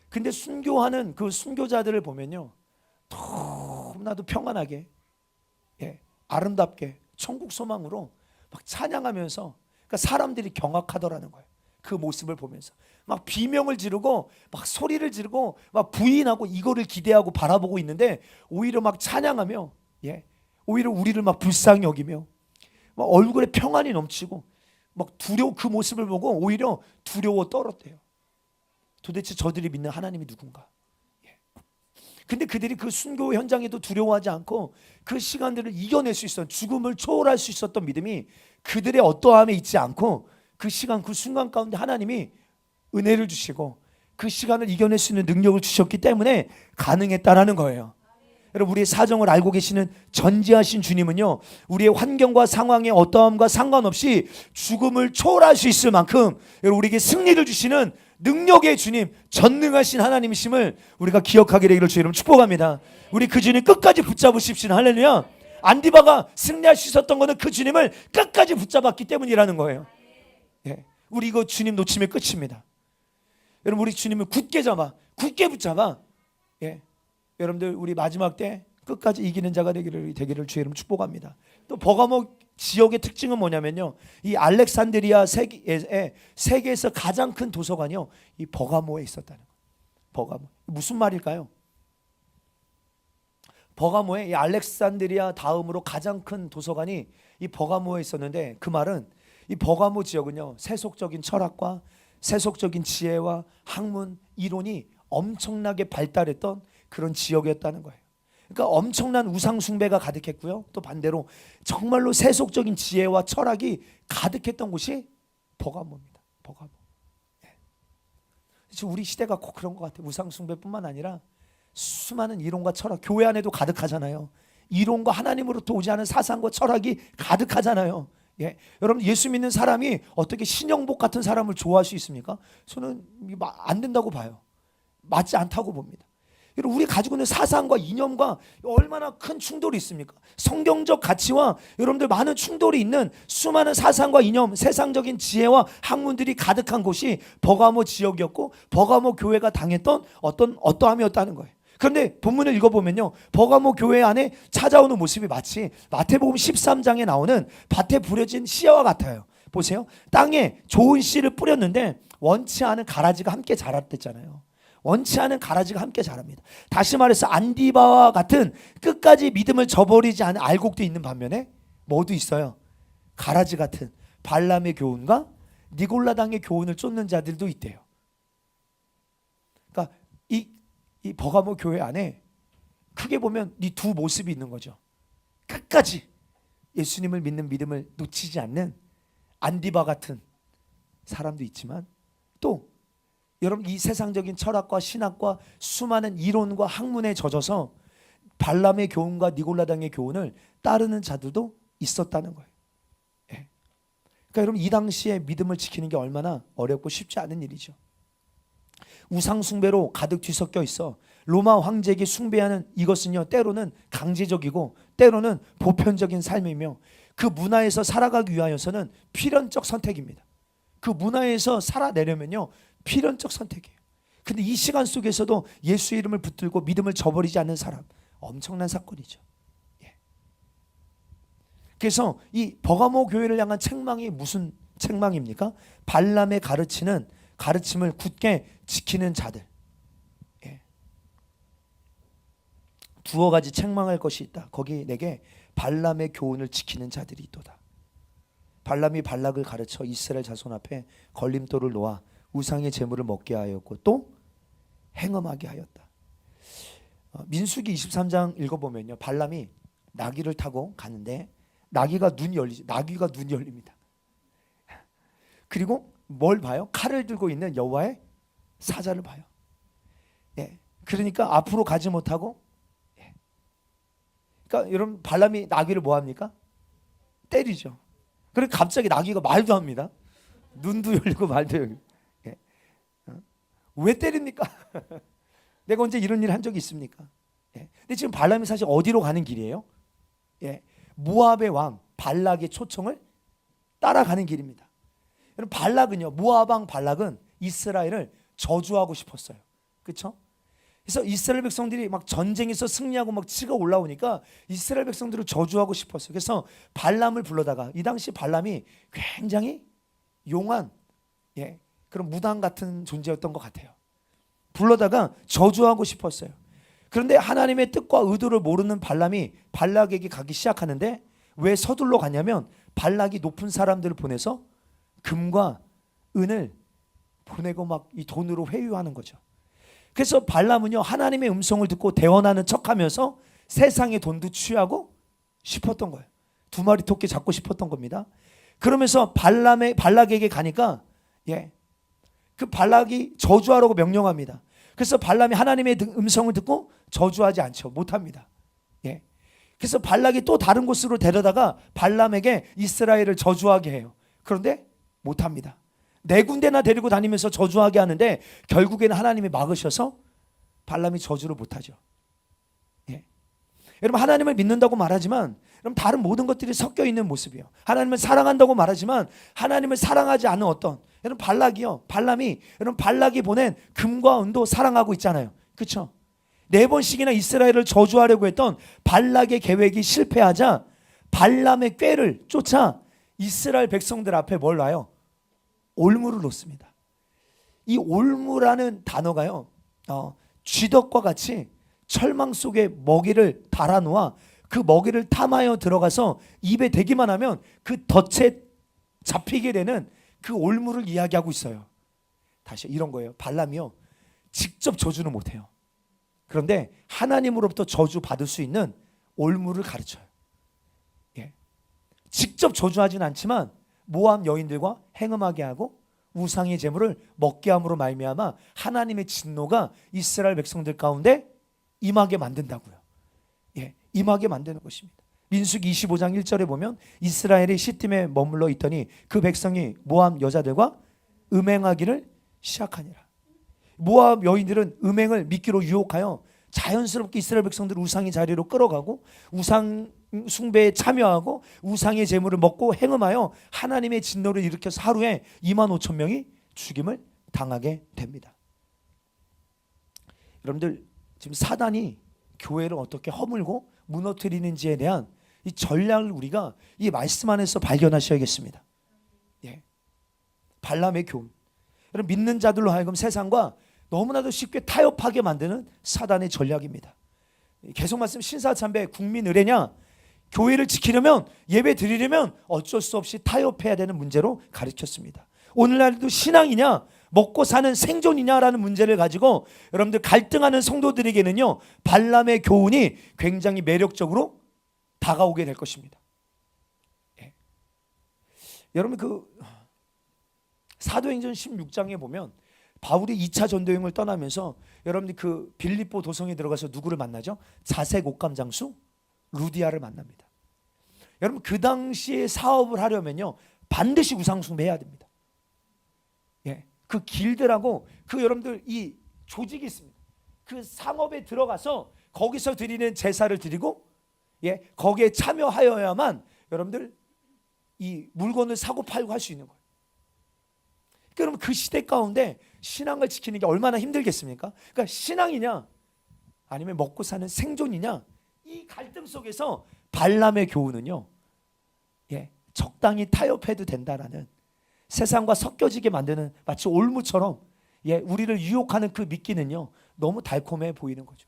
근데 순교하는 그 순교자들을 보면요 너무나도 평안하게 아름답게 천국 소망으로 막 찬양하면서, 그러니까 사람들이 경악하더라는 거예요. 그 모습을 보면서 막 비명을 지르고 막 소리를 지르고 막 부인하고 이거를 기대하고 바라보고 있는데 오히려 막 찬양하며 오히려 우리를 막 불쌍히 여기며 막 얼굴에 평안이 넘치고 막 두려워, 그 모습을 보고 오히려 두려워 떨었대요. 도대체 저들이 믿는 하나님이 누군가? 근데 그들이 그 순교 현장에도 두려워하지 않고 그 시간들을 이겨낼 수 있었던, 죽음을 초월할 수 있었던 믿음이 그들의 어떠함에 있지 않고 그 시간 그 순간 가운데 하나님이 은혜를 주시고 그 시간을 이겨낼 수 있는 능력을 주셨기 때문에 가능했다라는 거예요. 여러분, 우리의 사정을 알고 계시는 전지하신 주님은요, 우리의 환경과 상황의 어떠함과 상관없이 죽음을 초월할 수 있을 만큼 여러분, 우리에게 승리를 주시는 능력의 주님, 전능하신 하나님이심을 우리가 기억하게 되기를 주의 이름 축복합니다. 우리 그 주님 끝까지 붙잡으십시오. 할렐루야. 안디바가 승리할 수 있었던 것은 그 주님을 끝까지 붙잡았기 때문이라는 거예요. 예. 우리 이거 주님 놓치면 끝입니다. 여러분, 우리 주님을 굳게 붙잡아. 예. 여러분들, 우리 마지막 때 끝까지 이기는 자가 되기를 주의 이름 축복합니다. 또 버가모 지역의 특징은 뭐냐면요, 이 알렉산드리아 세계에서 가장 큰 도서관이요, 이 버가모에 있었다는 거예요. 버가모, 무슨 말일까요? 버가모에, 이 알렉산드리아 다음으로 가장 큰 도서관이 이 버가모에 있었는데, 그 말은 이 버가모 지역은요, 세속적인 철학과 세속적인 지혜와 학문, 이론이 엄청나게 발달했던 그런 지역이었다는 거예요. 그러니까 엄청난 우상 숭배가 가득했고요, 또 반대로 정말로 세속적인 지혜와 철학이 가득했던 곳이 버가모입니다. 버가모. 지금 우리 시대가 꼭 그런 것 같아요. 우상 숭배뿐만 아니라 수많은 이론과 철학, 교회 안에도 가득하잖아요. 이론과 하나님으로부터 오지 않은 사상과 철학이 가득하잖아요. 예. 여러분, 예수 믿는 사람이 어떻게 신영복 같은 사람을 좋아할 수 있습니까? 저는 안 된다고 봐요. 맞지 않다고 봅니다. 여러분, 우리 가지고 있는 사상과 이념과 얼마나 큰 충돌이 있습니까? 성경적 가치와 여러분들 많은 충돌이 있는 수많은 사상과 이념, 세상적인 지혜와 학문들이 가득한 곳이 버가모 지역이었고, 버가모 교회가 당했던 어떠함이었다는 거예요. 그런데 본문을 읽어보면요, 버가모 교회 안에 찾아오는 모습이 마치 마태복음 13장에 나오는 밭에 부려진 씨와 같아요. 보세요. 땅에 좋은 씨를 뿌렸는데 원치 않은 가라지가 함께 자랐댔잖아요. 원치 않은 가라지가 함께 자랍니다. 다시 말해서 안디바와 같은 끝까지 믿음을 저버리지 않은 알곡도 있는 반면에 뭐도 있어요? 가라지 같은 발람의 교훈과 니골라당의 교훈을 쫓는 자들도 있대요. 그러니까 이 버가모 교회 안에 크게 보면 이 두 모습이 있는 거죠. 끝까지 예수님을 믿는 믿음을 놓치지 않는 안디바 같은 사람도 있지만, 또 여러분, 이 세상적인 철학과 신학과 수많은 이론과 학문에 젖어서 발람의 교훈과 니골라당의 교훈을 따르는 자들도 있었다는 거예요. 예. 그러니까 여러분, 이 당시에 믿음을 지키는 게 얼마나 어렵고 쉽지 않은 일이죠. 우상 숭배로 가득 뒤섞여 있어 로마 황제에게 숭배하는 이것은요, 때로는 강제적이고 때로는 보편적인 삶이며, 그 문화에서 살아가기 위하여서는 필연적 선택입니다. 그 문화에서 살아내려면요, 필연적 선택이에요. 근데 이 시간 속에서도 예수 이름을 붙들고 믿음을 저버리지 않는 사람, 엄청난 사건이죠. 예. 그래서 이 버가모 교회를 향한 책망이 무슨 책망입니까? 발람의 가르침을 굳게 지키는 자들. 예. 두어 가지 책망할 것이 있다. 거기 내게 발람의 교훈을 지키는 자들이 있도다. 발람이 발락을 가르쳐 이스라엘 자손 앞에 걸림돌을 놓아 우상의 제물을 먹게 하였고 또 행음하게 하였다. 민수기 23장 읽어보면요, 발람이 나귀를 타고 가는데 나귀가 눈이 열립니다. 그리고 뭘 봐요? 칼을 들고 있는 여호와의 사자를 봐요. 예. 그러니까 앞으로 가지 못하고, 예. 그러니까 여러분, 발람이 나귀를 뭐 합니까? 때리죠. 그리고 갑자기 나귀가 말도 합니다. 눈도 열리고 말도 열리고. 예. 왜 때립니까? 내가 언제 이런 일 한 적이 있습니까? 예. 근데 지금 발람이 사실 어디로 가는 길이에요? 예. 모압의 왕 발락의 초청을 따라가는 길입니다. 여러분, 발락은요, 모압 왕 발락은 이스라엘을 저주하고 싶었어요. 그렇죠? 그래서 이스라엘 백성들이 막 전쟁에서 승리하고 막 치가 올라오니까 이스라엘 백성들을 저주하고 싶었어요. 그래서 발람을 불러다가, 이 당시 발람이 굉장히 용한, 예, 그런 무당 같은 존재였던 것 같아요. 불러다가 저주하고 싶었어요. 그런데 하나님의 뜻과 의도를 모르는 발람이 발락에게 가기 시작하는데, 왜 서둘러 가냐면 발락이 높은 사람들을 보내서 금과 은을 보내고 막 이 돈으로 회유하는 거죠. 그래서 발람은요, 하나님의 음성을 듣고 대언하는 척하면서 세상의 돈도 취하고 싶었던 거예요. 두 마리 토끼 잡고 싶었던 겁니다. 그러면서 발락에게 가니까 그 발락이 저주하라고 명령합니다. 그래서 발람이 하나님의 음성을 듣고 저주하지 않죠. 못합니다. 그래서 발락이 또 다른 곳으로 데려다가 발람에게 이스라엘을 저주하게 해요. 그런데 못합니다. 4군데나 데리고 다니면서 저주하게 하는데 결국에는 하나님이 막으셔서 발람이 저주를 못하죠. 여러분, 하나님을 믿는다고 말하지만 여러분, 다른 모든 것들이 섞여 있는 모습이에요. 하나님을 사랑한다고 말하지만 하나님을 사랑하지 않는 어떤, 여러분, 발락이 보낸 금과 은도 사랑하고 있잖아요. 그렇죠? 4번씩이나 이스라엘을 저주하려고 했던 발락의 계획이 실패하자 발람의 꾀를 쫓아 이스라엘 백성들 앞에 뭘 놔요? 올무를 놓습니다. 이 올무라는 단어가요, 쥐덕과 같이 철망 속에 먹이를 달아놓아 그 먹이를 탐하여 들어가서 입에 대기만 하면 그 덫에 잡히게 되는 그 올무를 이야기하고 있어요. 다시 이런 거예요. 발람이요, 직접 저주는 못해요. 그런데 하나님으로부터 저주 받을 수 있는 올무를 가르쳐요. 직접 저주하진 않지만 모압 여인들과 행음하게 하고 우상의 제물을 먹게 함으로 말미암아 하나님의 진노가 이스라엘 백성들 가운데 임하게 만든다고요. 임하게 만드는 것입니다. 민수기 25장 1절에 보면 이스라엘이 시팀에 머물러 있더니 그 백성이 모압 여자들과 음행하기를 시작하니라. 모압 여인들은 음행을 미끼로 유혹하여 자연스럽게 이스라엘 백성들을 우상의 자리로 끌어가고 우상 숭배에 참여하고 우상의 제물을 먹고 행음하여 하나님의 진노를 일으켜서 하루에 25,000명이 죽임을 당하게 됩니다. 여러분들, 지금 사단이 교회를 어떻게 허물고 무너뜨리는지에 대한 이 전략을 우리가 이 말씀 안에서 발견하셔야겠습니다. 발람의 교훈. 여러분, 믿는 자들로 하여금 세상과 너무나도 쉽게 타협하게 만드는 사단의 전략입니다. 계속 말씀, 신사참배 국민 의례냐, 교회를 지키려면, 예배 드리려면 어쩔 수 없이 타협해야 되는 문제로 가르쳤습니다. 오늘날도 신앙이냐 먹고 사는 생존이냐라는 문제를 가지고 여러분들 갈등하는 성도들에게는요, 발람의 교훈이 굉장히 매력적으로 다가오게 될 것입니다. 여러분, 그 사도행전 16장에 보면 바울이 2차 전도여행을 떠나면서 여러분들 그 빌립보 도성에 들어가서 누구를 만나죠? 자색 옷감 장수 루디아를 만납니다. 여러분, 그 당시에 사업을 하려면요, 반드시 우상 숭배해야 됩니다. 그 길들하고 그 여러분들 이 조직이 있습니다. 그 상업에 들어가서 거기서 드리는 제사를 드리고 거기에 참여하여야만 여러분들 이 물건을 사고 팔고 할 수 있는 거예요. 그러면 그 시대 가운데 신앙을 지키는 게 얼마나 힘들겠습니까? 그러니까 신앙이냐 아니면 먹고 사는 생존이냐, 이 갈등 속에서 발람의 교훈은요, 적당히 타협해도 된다라는, 세상과 섞여지게 만드는 마치 올무처럼 우리를 유혹하는 그 미끼는요, 너무 달콤해 보이는 거죠.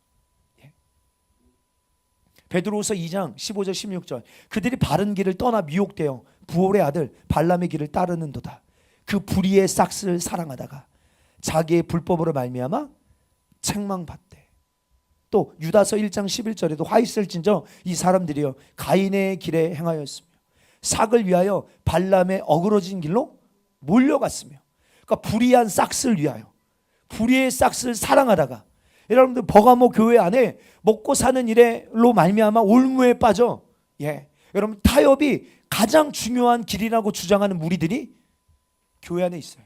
베드로후서 2장 15절 16절, 그들이 바른 길을 떠나 미혹되어 부올의 아들 발람의 길을 따르는도다. 그 불의의 싹스를 사랑하다가 자기의 불법으로 말미암아 책망받되. 또 유다서 1장 11절에도 화 있을진저 이 사람들이여 가인의 길에 행하였으며 삭을 위하여 발람의 어그러진 길로 몰려갔으며. 그러니까 불의한 싹스를 위하여, 불의의 싹스를 사랑하다가, 여러분들 버가모 교회 안에 먹고 사는 일로 말미암아 올무에 빠져 여러분 타협이 가장 중요한 길이라고 주장하는 무리들이 교회 안에 있어요.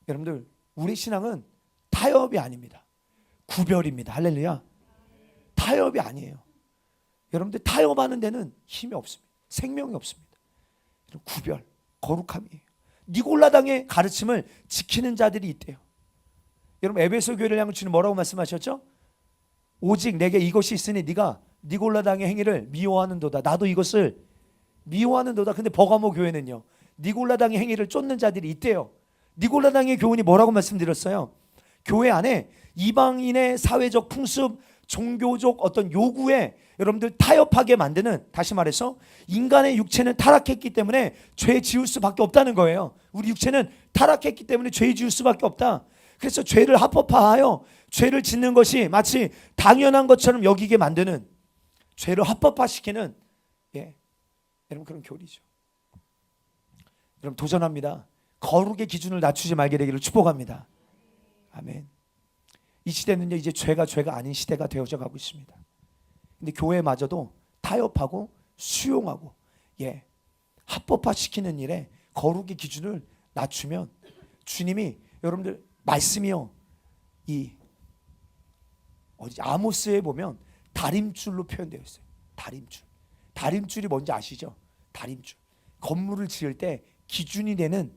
여러분들, 우리 신앙은 타협이 아닙니다. 구별입니다. 할렐루야. 타협이 아니에요. 여러분들, 타협하는 데는 힘이 없습니다. 생명이 없습니다. 구별, 거룩함이에요. 니골라당의 가르침을 지키는 자들이 있대요. 여러분, 에베소 교회를 향해 주님 뭐라고 말씀하셨죠? 오직 내게 이것이 있으니 네가 니골라당의 행위를 미워하는도다. 나도 이것을 미워하는도다. 근데 버가모 교회는요, 니골라당의 행위를 쫓는 자들이 있대요. 니골라당의 교훈이 뭐라고 말씀드렸어요? 교회 안에 이방인의 사회적 풍습, 종교적 어떤 요구에 여러분들 타협하게 만드는, 다시 말해서 인간의 육체는 타락했기 때문에 죄 지을 수밖에 없다는 거예요. 우리 육체는 타락했기 때문에 죄 지을 수밖에 없다. 그래서 죄를 합법화하여 죄를 짓는 것이 마치 당연한 것처럼 여기게 만드는, 죄를 합법화시키는 여러분 그런 교리죠. 여러분 도전합니다. 거룩의 기준을 낮추지 말게 되기를 축복합니다. 아멘. 이 시대는요 이제 죄가 아닌 시대가 되어져 가고 있습니다. 근데 교회마저도 타협하고 수용하고 합법화시키는 일에 거룩의 기준을 낮추면 주님이 여러분들 말씀이요 이 아모스에 보면 다림줄로 표현되어 있어요. 다림줄이 뭔지 아시죠? 다림줄. 건물을 지을 때 기준이 되는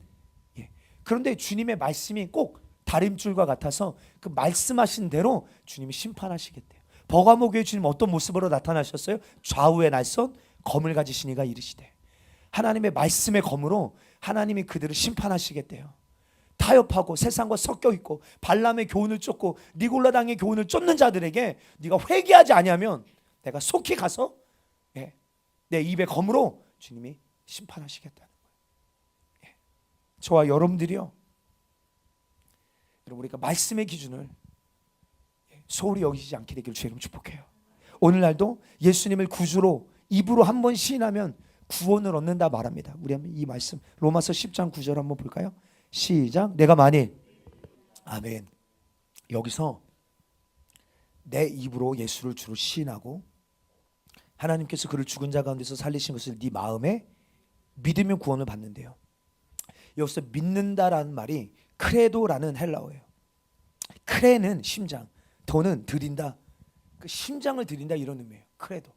그런데 주님의 말씀이 꼭 다림줄과 같아서 그 말씀하신 대로 주님이 심판하시겠대요. 버가모 교회 주님 어떤 모습으로 나타나셨어요? 좌우의 날선 검을 가지신 이가 이르시되 하나님의 말씀의 검으로 하나님이 그들을 심판하시겠대요. 타협하고 세상과 섞여 있고 발람의 교훈을 쫓고 니골라당의 교훈을 쫓는 자들에게 네가 회개하지 아니하면 내가 속히 가서 내 입의 검으로 주님이 심판하시겠다는 거예요. 저와 여러분들이요, 여러분 우리가 말씀의 기준을 소홀히 여기지 않게 되기를 주의 이름으로 축복해요. 오늘날도 예수님을 구주로 입으로 한번 시인하면 구원을 얻는다 말합니다. 우리 한번 이 말씀 로마서 10장 9절 한번 볼까요? 시작. 내가 만일 아멘. 여기서 내 입으로 예수를 주로 시인하고 하나님께서 그를 죽은 자 가운데서 살리신 것을 네 마음에 믿으면 구원을 받는데요. 여기서 믿는다라는 말이 크레도라는 헬라어예요. 크레는 심장, 도는 드린다. 그 심장을 드린다 이런 의미예요. 크레도.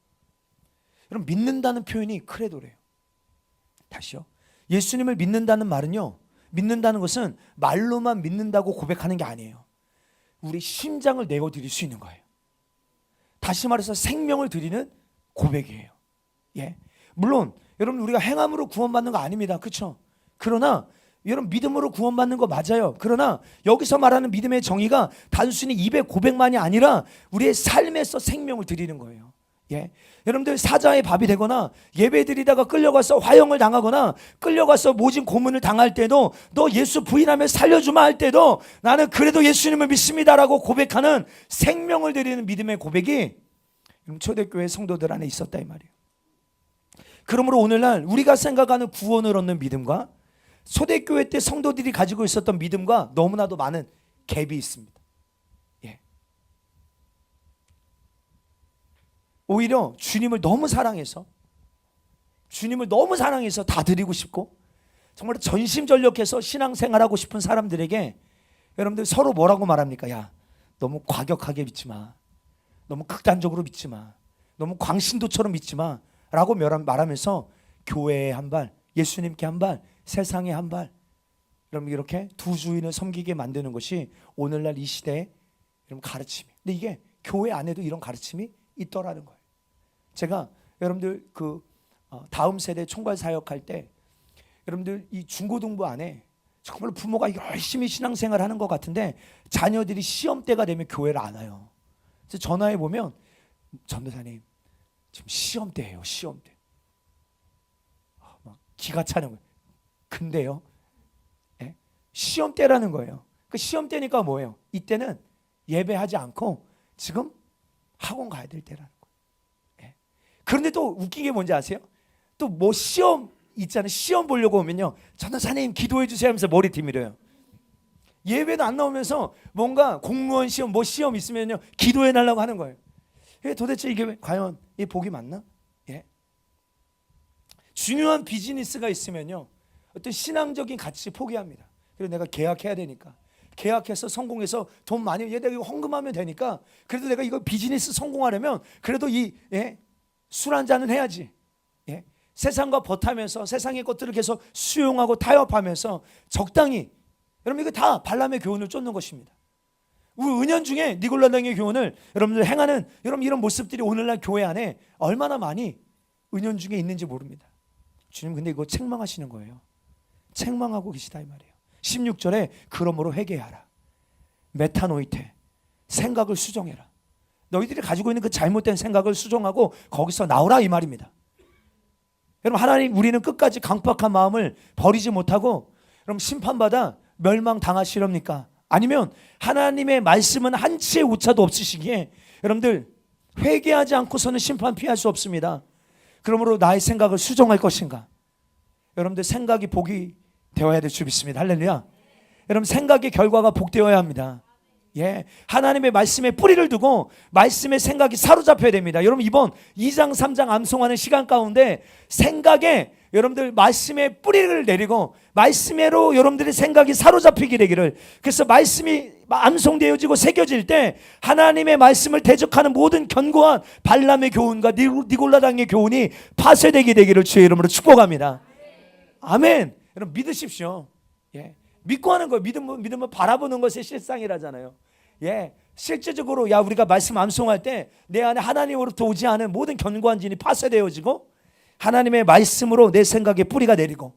여러분 믿는다는 표현이 크레도래요. 다시요. 예수님을 믿는다는 말은요. 믿는다는 것은 말로만 믿는다고 고백하는 게 아니에요. 우리 심장을 내어 드릴 수 있는 거예요. 다시 말해서 생명을 드리는 고백이에요. 물론 여러분 우리가 행함으로 구원받는 거 아닙니다. 그렇죠? 그러나 여러분 믿음으로 구원받는 거 맞아요. 그러나 여기서 말하는 믿음의 정의가 단순히 입의 고백만이 아니라 우리의 삶에서 생명을 드리는 거예요. 여러분들 사자의 밥이 되거나 예배 드리다가 끌려가서 화형을 당하거나 끌려가서 모진 고문을 당할 때도 너 예수 부인하면 살려주마 할 때도 나는 그래도 예수님을 믿습니다라고 고백하는 생명을 드리는 믿음의 고백이 초대교회 성도들 안에 있었다 이 말이에요. 그러므로 오늘날 우리가 생각하는 구원을 얻는 믿음과 초대교회 때 성도들이 가지고 있었던 믿음과 너무나도 많은 갭이 있습니다. 오히려 주님을 너무 사랑해서 다 드리고 싶고 정말 전심전력해서 신앙생활하고 싶은 사람들에게 여러분들 서로 뭐라고 말합니까? 야, 너무 과격하게 믿지 마. 너무 극단적으로 믿지 마. 너무 광신도처럼 믿지 마. 라고 말하면서 교회에 한 발, 예수님께 한 발, 세상에 한 발, 여러분 이렇게 두 주인을 섬기게 만드는 것이 오늘날 이 시대의 가르침이. 근데 이게 교회 안에도 이런 가르침이 있더라는 거예요. 제가 여러분들 다음 세대 총괄 사역할 때 여러분들 이 중고등부 안에 정말 부모가 열심히 신앙생활을 하는 것 같은데 자녀들이 시험 때가 되면 교회를 안 와요. 그래서 전화해 보면 전도사님 지금 시험 때예요. 시험 때. 막 기가 차는 거예요. 근데요, 시험 때라는 거예요. 그 시험 때니까 뭐예요? 이때는 예배하지 않고 지금 학원 가야 될 때라는 거예요. 그런데 또 웃긴 게 뭔지 아세요? 또 뭐 시험 있잖아요. 시험 보려고 오면요, 전도사님 기도해 주세요 하면서 머리 뒤밀어요. 예배도 안 나오면서 뭔가 공무원 시험 뭐 시험 있으면요 기도해 달라고 하는 거예요. 도대체 이게 과연 이 복이 맞나? 중요한 비즈니스가 있으면요 어떤 신앙적인 가치 포기합니다. 그래서 내가 계약해야 되니까 계약해서 성공해서 돈 많이 내가 이거 헌금하면 되니까 그래도 내가 이거 비즈니스 성공하려면 그래도 이 술 한 잔은 해야지. 세상과 버타면서 세상의 것들을 계속 수용하고 타협하면서 적당히, 여러분 이거 다 발람의 교훈을 쫓는 것입니다. 우리 은연중에 니골라당의 교훈을 여러분들 행하는 여러분 이런 모습들이 오늘날 교회 안에 얼마나 많이 은연중에 있는지 모릅니다. 주님 근데 이거 책망하시는 거예요. 책망하고 계시다 이 말이에요. 16절에 그러므로 회개하라. 메타노이테, 생각을 수정해라. 너희들이 가지고 있는 그 잘못된 생각을 수정하고 거기서 나오라 이 말입니다. 여러분 하나님 우리는 끝까지 강팍한 마음을 버리지 못하고 여러분 심판받아 멸망당하시렵니까? 아니면 하나님의 말씀은 한치의 오차도 없으시기에 여러분들 회개하지 않고서는 심판 피할 수 없습니다. 그러므로 나의 생각을 수정할 것인가? 여러분들 생각이 복이 되어야 될 줄 믿습니다. 할렐루야. 여러분 생각의 결과가 복되어야 합니다. 예, 하나님의 말씀에 뿌리를 두고 말씀의 생각이 사로잡혀야 됩니다. 여러분 이번 2장 3장 암송하는 시간 가운데 생각에 여러분들 말씀의 뿌리를 내리고 말씀으로 여러분들의 생각이 사로잡히게 되기를, 그래서 말씀이 암송되어지고 새겨질 때 하나님의 말씀을 대적하는 모든 견고한 발람의 교훈과 니골라당의 교훈이 파쇄되게 되기를 주의 이름으로 축복합니다. 아멘. 여러분 믿으십시오. 예. 믿고 하는 거예요. 믿음은 바라보는 것의 실상이라잖아요. 예, 실제적으로 우리가 말씀 암송할 때 내 안에 하나님으로부터 오지 않은 모든 견고한 진이 파쇄되어지고 하나님의 말씀으로 내 생각에 뿌리가 내리고,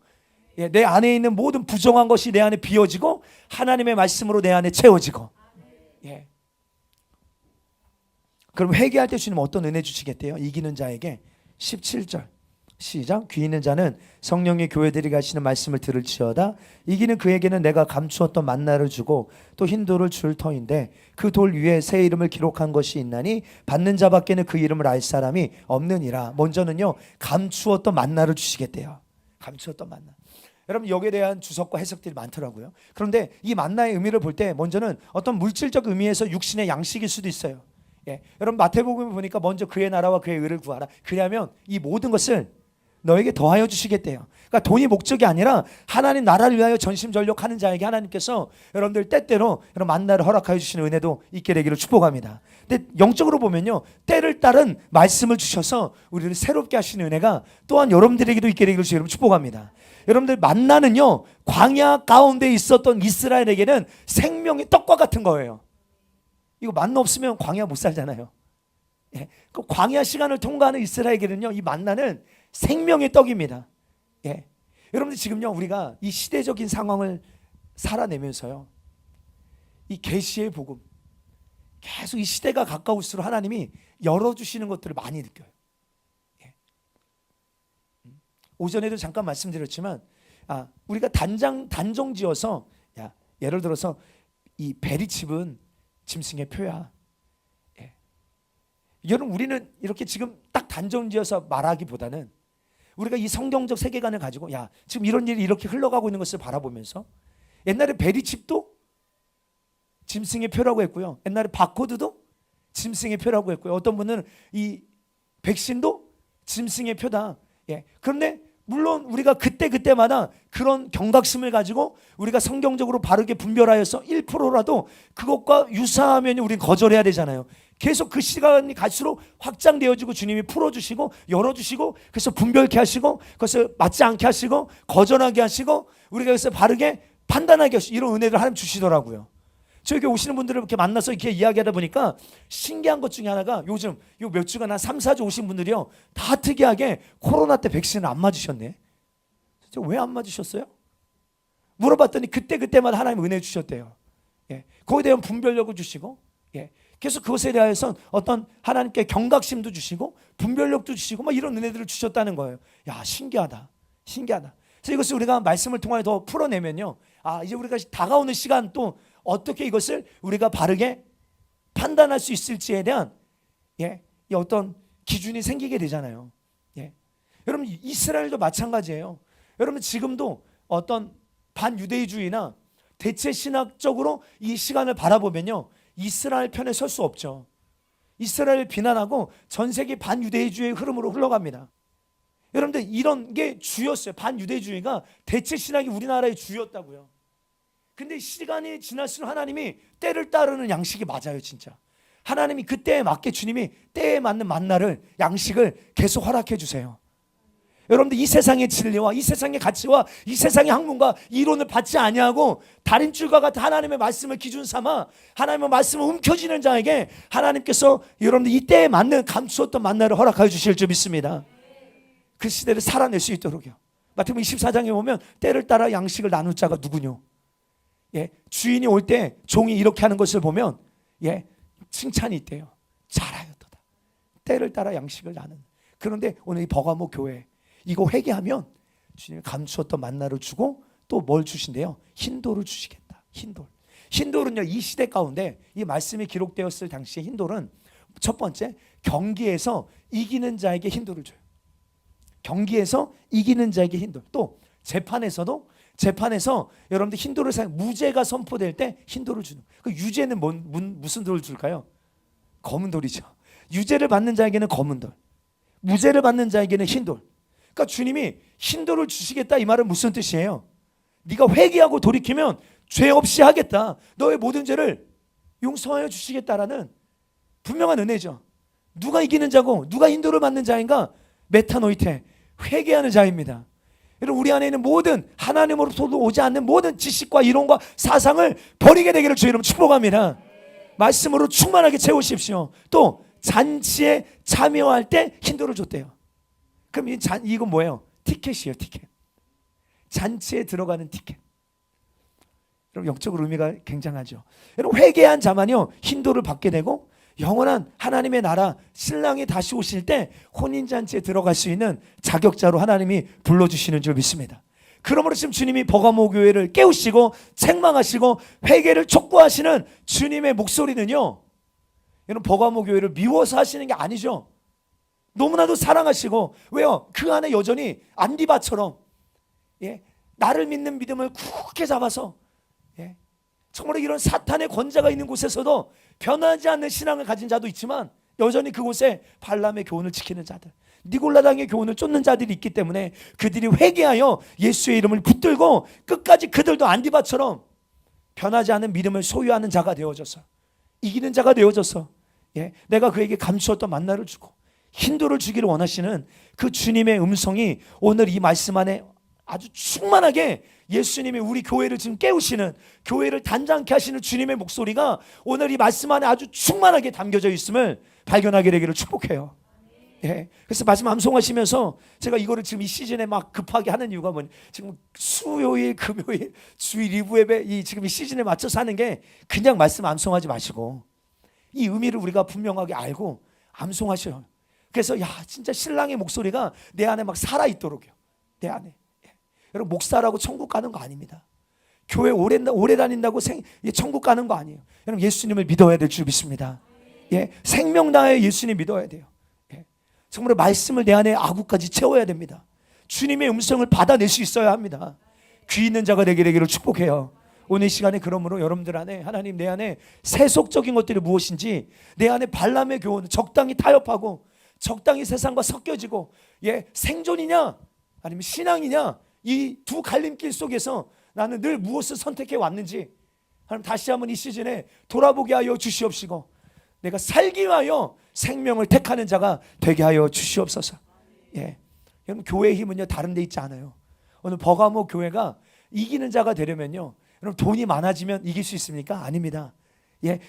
예, 내 안에 있는 모든 부정한 것이 내 안에 비워지고 하나님의 말씀으로 내 안에 채워지고. 예. 그럼 회개할 때 주님 어떤 은혜 주시겠대요? 이기는 자에게 17절 시작. 귀 있는 자는 성령의 교회들이 가시는 말씀을 들을지어다. 이기는 그에게는 내가 감추었던 만나를 주고 또 흰 돌을 줄 터인데 그 돌 위에 새 이름을 기록한 것이 있나니 받는 자밖에는 그 이름을 알 사람이 없느니라. 먼저는요, 감추었던 만나를 주시겠대요. 감추었던 만나. 여러분 여기에 대한 주석과 해석들이 많더라고요. 그런데 이 만나의 의미를 볼 때 먼저는 어떤 물질적 의미에서 육신의 양식일 수도 있어요. 예, 여러분 마태복음을 보니까 먼저 그의 나라와 그의 의를 구하라. 그러면 이 모든 것을 너에게 더하여 주시겠대요. 그러니까 돈이 목적이 아니라 하나님 나라를 위하여 전심전력하는 자에게 하나님께서 여러분들 때때로 여러분 만나를 허락하여 주시는 은혜도 있게 되기를 축복합니다. 근데 영적으로 보면요, 때를 따른 말씀을 주셔서 우리를 새롭게 하시는 은혜가 또한 여러분들에게도 있게 되기를 여러분 축복합니다. 여러분들 만나는요, 광야 가운데 있었던 이스라엘에게는 생명의 떡과 같은 거예요. 이거 만나 없으면 광야 못 살잖아요. 예, 그 광야 시간을 통과하는 이스라엘에게는요, 이 만나는 생명의 떡입니다. 예. 여러분들 지금요, 우리가 이 시대적인 상황을 살아내면서요, 이 계시의 복음 계속 이 시대가 가까울수록 하나님이 열어주시는 것들을 많이 느껴요. 예. 오전에도 잠깐 말씀드렸지만 우리가 단정지어서 예를 들어서 이 베리칩은 짐승의 표야. 예. 여러분 우리는 이렇게 지금 딱 단정지어서 말하기보다는 우리가 이 성경적 세계관을 가지고 지금 이런 일이 이렇게 흘러가고 있는 것을 바라보면서, 옛날에 베리칩도 짐승의 표라고 했고요, 옛날에 바코드도 짐승의 표라고 했고요, 어떤 분은 이 백신도 짐승의 표다. 예. 그런데 물론 우리가 그때마다 그런 경각심을 가지고 우리가 성경적으로 바르게 분별하여서 1%라도 그것과 유사하면 우리는 거절해야 되잖아요. 계속 그 시간이 갈수록 확장되어지고 주님이 풀어주시고 열어주시고, 그래서 분별케 하시고 그것을 맞지 않게 하시고 거절하게 하시고 우리가 그래서 바르게 판단하게 하시고, 이런 은혜를 하나님 주시더라고요. 저에게 오시는 분들을 이렇게 만나서 이렇게 이야기하다 보니까 신기한 것 중에 하나가, 요즘 요 몇 주간 한 3, 4주 오신 분들이요, 다 특이하게 코로나 때 백신을 안 맞으셨네. 왜 안 맞으셨어요? 물어봤더니 그때마다 하나님 은혜 주셨대요. 예. 거기에 대한 분별력을 주시고, 예. 그래서 그것에 대해서 어떤 하나님께 경각심도 주시고 분별력도 주시고 막 이런 은혜들을 주셨다는 거예요. 신기하다. 그래서 이것을 우리가 말씀을 통하여 더 풀어내면요, 이제 우리가 다가오는 시간 또 어떻게 이것을 우리가 바르게 판단할 수 있을지에 대한 이 어떤 기준이 생기게 되잖아요. 예. 여러분 이스라엘도 마찬가지예요. 여러분 지금도 어떤 반유대주의나 대체 신학적으로 이 시간을 바라보면요, 이스라엘 편에 설 수 없죠. 이스라엘을 비난하고 전 세계 반유대주의의 흐름으로 흘러갑니다. 여러분들 이런 게 주였어요. 반유대주의가 대체 신학이 우리나라의 주였다고요. 근데 시간이 지날수록 하나님이 때를 따르는 양식이 맞아요. 진짜 하나님이 그때에 맞게 주님이 때에 맞는 만나를, 양식을 계속 허락해 주세요. 여러분들 이 세상의 진리와 이 세상의 가치와 이 세상의 학문과 이론을 받지 아니하고 다림줄과 같은 하나님의 말씀을 기준 삼아 하나님의 말씀을 움켜쥐는 자에게 하나님께서 여러분들 이 때에 맞는 감추었던 만나를 허락하여 주실 줄 믿습니다. 그 시대를 살아낼 수 있도록요. 마태복음 24장에 보면 때를 따라 양식을 나눌 자가 누구뇨? 예, 주인이 올 때 종이 이렇게 하는 것을 보면 칭찬이 있대요. 잘하였도다. 때를 따라 양식을 나누는. 그런데 오늘 이 버가모 교회 이거 회개하면 주님이 감추었던 만나를 주고 또 뭘 주신대요? 흰돌을 주시겠다. 흰돌은요, 이 시대 가운데 이 말씀이 기록되었을 당시에 흰돌은 첫 번째, 경기에서 이기는 자에게 흰돌을 줘요. 경기에서 이기는 자에게 흰돌. 또 재판에서도 재판에서 여러분들 흰돌을 무죄가 선포될 때 흰돌을 주는. 그 유죄는 무슨 돌을 줄까요? 검은 돌이죠. 유죄를 받는 자에게는 검은 돌, 무죄를 받는 자에게는 흰돌. 그러니까 주님이 흰돌을 주시겠다 이 말은 무슨 뜻이에요? 네가 회개하고 돌이키면 죄 없이 하겠다, 너의 모든 죄를 용서하여 주시겠다라는 분명한 은혜죠. 누가 이기는 자고 누가 흰돌을 받는 자인가? 메타노이테, 회개하는 자입니다. 여러분, 우리 안에 있는 모든 하나님으로부터 오지 않는 모든 지식과 이론과 사상을 버리게 되기를 주의 이름으로 축복합니다. 말씀으로 충만하게 채우십시오. 또 잔치에 참여할 때 흰돌을 줬대요. 그럼 이건 뭐예요? 티켓이에요. 티켓. 잔치에 들어가는 티켓. 여러분, 영적으로 의미가 굉장하죠. 여러분, 회개한 자만요 흰돌을 받게 되고 영원한 하나님의 나라 신랑이 다시 오실 때 혼인잔치에 들어갈 수 있는 자격자로 하나님이 불러주시는 줄 믿습니다. 그러므로 지금 주님이 버가모 교회를 깨우시고 책망하시고 회개를 촉구하시는 주님의 목소리는요, 여러분, 버가모 교회를 미워서 하시는 게 아니죠. 너무나도 사랑하시고, 왜요? 그 안에 여전히 안디바처럼 나를 믿는 믿음을 굳게 잡아서 정말 이런 사탄의 권자가 있는 곳에서도 변하지 않는 신앙을 가진 자도 있지만 여전히 그곳에 발람의 교훈을 지키는 자들, 니골라당의 교훈을 쫓는 자들이 있기 때문에 그들이 회개하여 예수의 이름을 붙들고 끝까지 그들도 안디바처럼 변하지 않는 믿음을 소유하는 자가 되어져서 이기는 자가 되어져서 내가 그에게 감추었던 만나를 주고 흰돌을 주기를 원하시는 그 주님의 음성이 오늘 이 말씀 안에 아주 충만하게 예수님이 우리 교회를 지금 깨우시는, 교회를 단장케 하시는 주님의 목소리가 오늘 이 말씀 안에 아주 충만하게 담겨져 있음을 발견하게 되기를 축복해요. 그래서 말씀 암송하시면서 제가 이거를 지금 이 시즌에 막 급하게 하는 이유가 뭐냐, 지금 수요일, 금요일, 주일 리브 예배 지금 이 시즌에 맞춰서 하는 게 그냥 말씀 암송하지 마시고 이 의미를 우리가 분명하게 알고 암송하셔요. 그래서 진짜 신랑의 목소리가 내 안에 막 살아있도록요. 내 안에. 여러분, 목사라고 천국 가는 거 아닙니다. 교회 오래 다닌다고 천국 가는 거 아니에요. 여러분, 예수님을 믿어야 될 줄 믿습니다. 생명 다해 예수님 믿어야 돼요. 정말 말씀을 내 안에 아구까지 채워야 됩니다. 주님의 음성을 받아낼 수 있어야 합니다. 귀 있는 자가 되기를 축복해요. 오늘 시간에 그러므로 여러분들 안에, 하나님 내 안에 세속적인 것들이 무엇인지, 내 안에 발람의 교훈, 적당히 타협하고 적당히 세상과 섞여지고 생존이냐 아니면 신앙이냐, 이 두 갈림길 속에서 나는 늘 무엇을 선택해 왔는지 하나님 다시 한번 이 시즌에 돌아보게 하여 주시옵시고 내가 살기 위하여 생명을 택하는 자가 되게 하여 주시옵소서. 여러분, 교회의 힘은요 다른 데 있지 않아요. 오늘 버가모 교회가 이기는 자가 되려면요, 여러분, 돈이 많아지면 이길 수 있습니까? 아닙니다.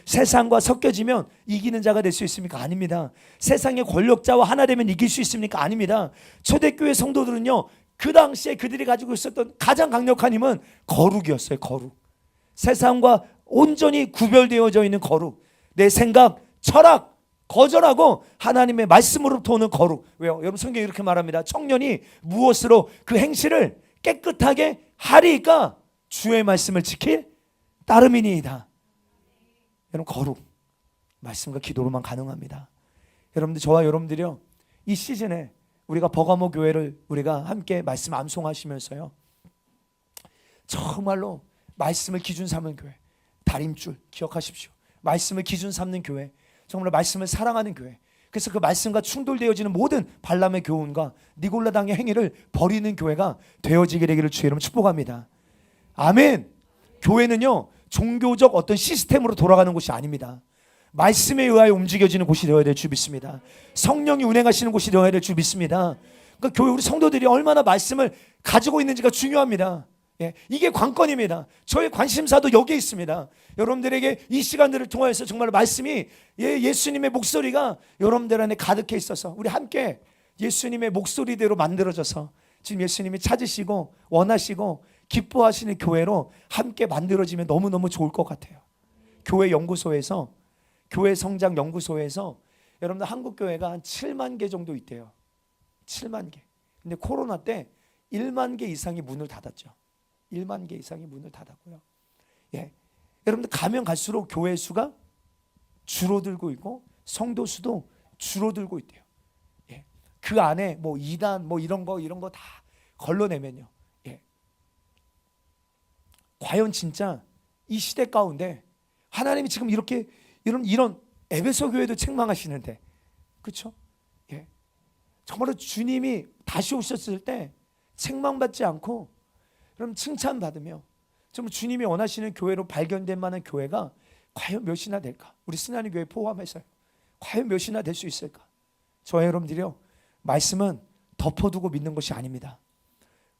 세상과 섞여지면 이기는 자가 될 수 있습니까? 아닙니다. 세상의 권력자와 하나 되면 이길 수 있습니까? 아닙니다. 초대교회 성도들은요, 그 당시에 그들이 가지고 있었던 가장 강력한 힘은 거룩이었어요. 거룩. 세상과 온전히 구별되어져 있는 거룩. 내 생각, 철학 거절하고 하나님의 말씀으로부터 오는 거룩. 왜요? 여러분, 성경이 이렇게 말합니다. 청년이 무엇으로 그 행실을 깨끗하게 하리까 주의 말씀을 지킬 따름이니이다. 여러분, 거룩 말씀과 기도로만 가능합니다. 여러분들, 저와 여러분들이요, 이 시즌에 우리가 버가모 교회를 우리가 함께 말씀 암송하시면서요, 정말로 말씀을 기준 삼는 교회, 다림줄 기억하십시오. 말씀을 기준 삼는 교회, 정말 말씀을 사랑하는 교회. 그래서 그 말씀과 충돌되어지는 모든 발람의 교훈과 니골라당의 행위를 버리는 교회가 되어지게 되기를 주의 이름으로 축복합니다. 아멘. 교회는요 종교적 어떤 시스템으로 돌아가는 곳이 아닙니다. 말씀에 의하여 움직여지는 곳이 되어야 될 줄 믿습니다. 성령이 운행하시는 곳이 되어야 될 줄 믿습니다. 그러니까 교회 우리 성도들이 얼마나 말씀을 가지고 있는지가 중요합니다. 이게 관건입니다. 저의 관심사도 여기에 있습니다. 여러분들에게 이 시간들을 통하여서 정말 말씀이 예수님의 목소리가 여러분들 안에 가득해 있어서 우리 함께 예수님의 목소리대로 만들어져서 지금 예수님이 찾으시고 원하시고 기뻐하시는 교회로 함께 만들어지면 너무너무 좋을 것 같아요. 교회 연구소에서, 교회 성장 연구소에서 여러분들 한국 교회가 한 7만 개 정도 있대요. 7만 개. 근데 코로나 때 1만 개 이상이 문을 닫았죠. 1만 개 이상이 문을 닫았고요. 여러분들 가면 갈수록 교회 수가 줄어들고 있고 성도 수도 줄어들고 있대요. 그 안에 뭐 이단 뭐 이런 거 다 걸러내면요, 과연 진짜 이 시대 가운데 하나님이 지금 이렇게 이런 에베소 교회도 책망하시는데, 그렇죠? 예. 정말로 주님이 다시 오셨을 때 책망받지 않고 그럼 칭찬받으며 정말 주님이 원하시는 교회로 발견될 만한 교회가 과연 몇이나 될까? 우리 승하는 교회 포함해서요. 과연 몇이나 될 수 있을까? 저와 여러분들이요, 말씀은 덮어두고 믿는 것이 아닙니다.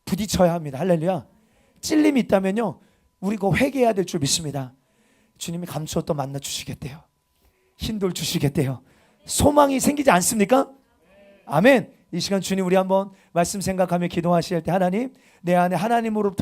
부딪혀야 합니다. 할렐루야. 찔림이 있다면요, 우리 그 회개해야 될 줄 믿습니다. 주님이 감추어 또 만나 주시겠대요. 힘돌 주시겠대요. 소망이 생기지 않습니까? 아멘. 이 시간 주님, 우리 한번 말씀 생각하며 기도하실 때, 하나님, 내 안에 하나님으로부터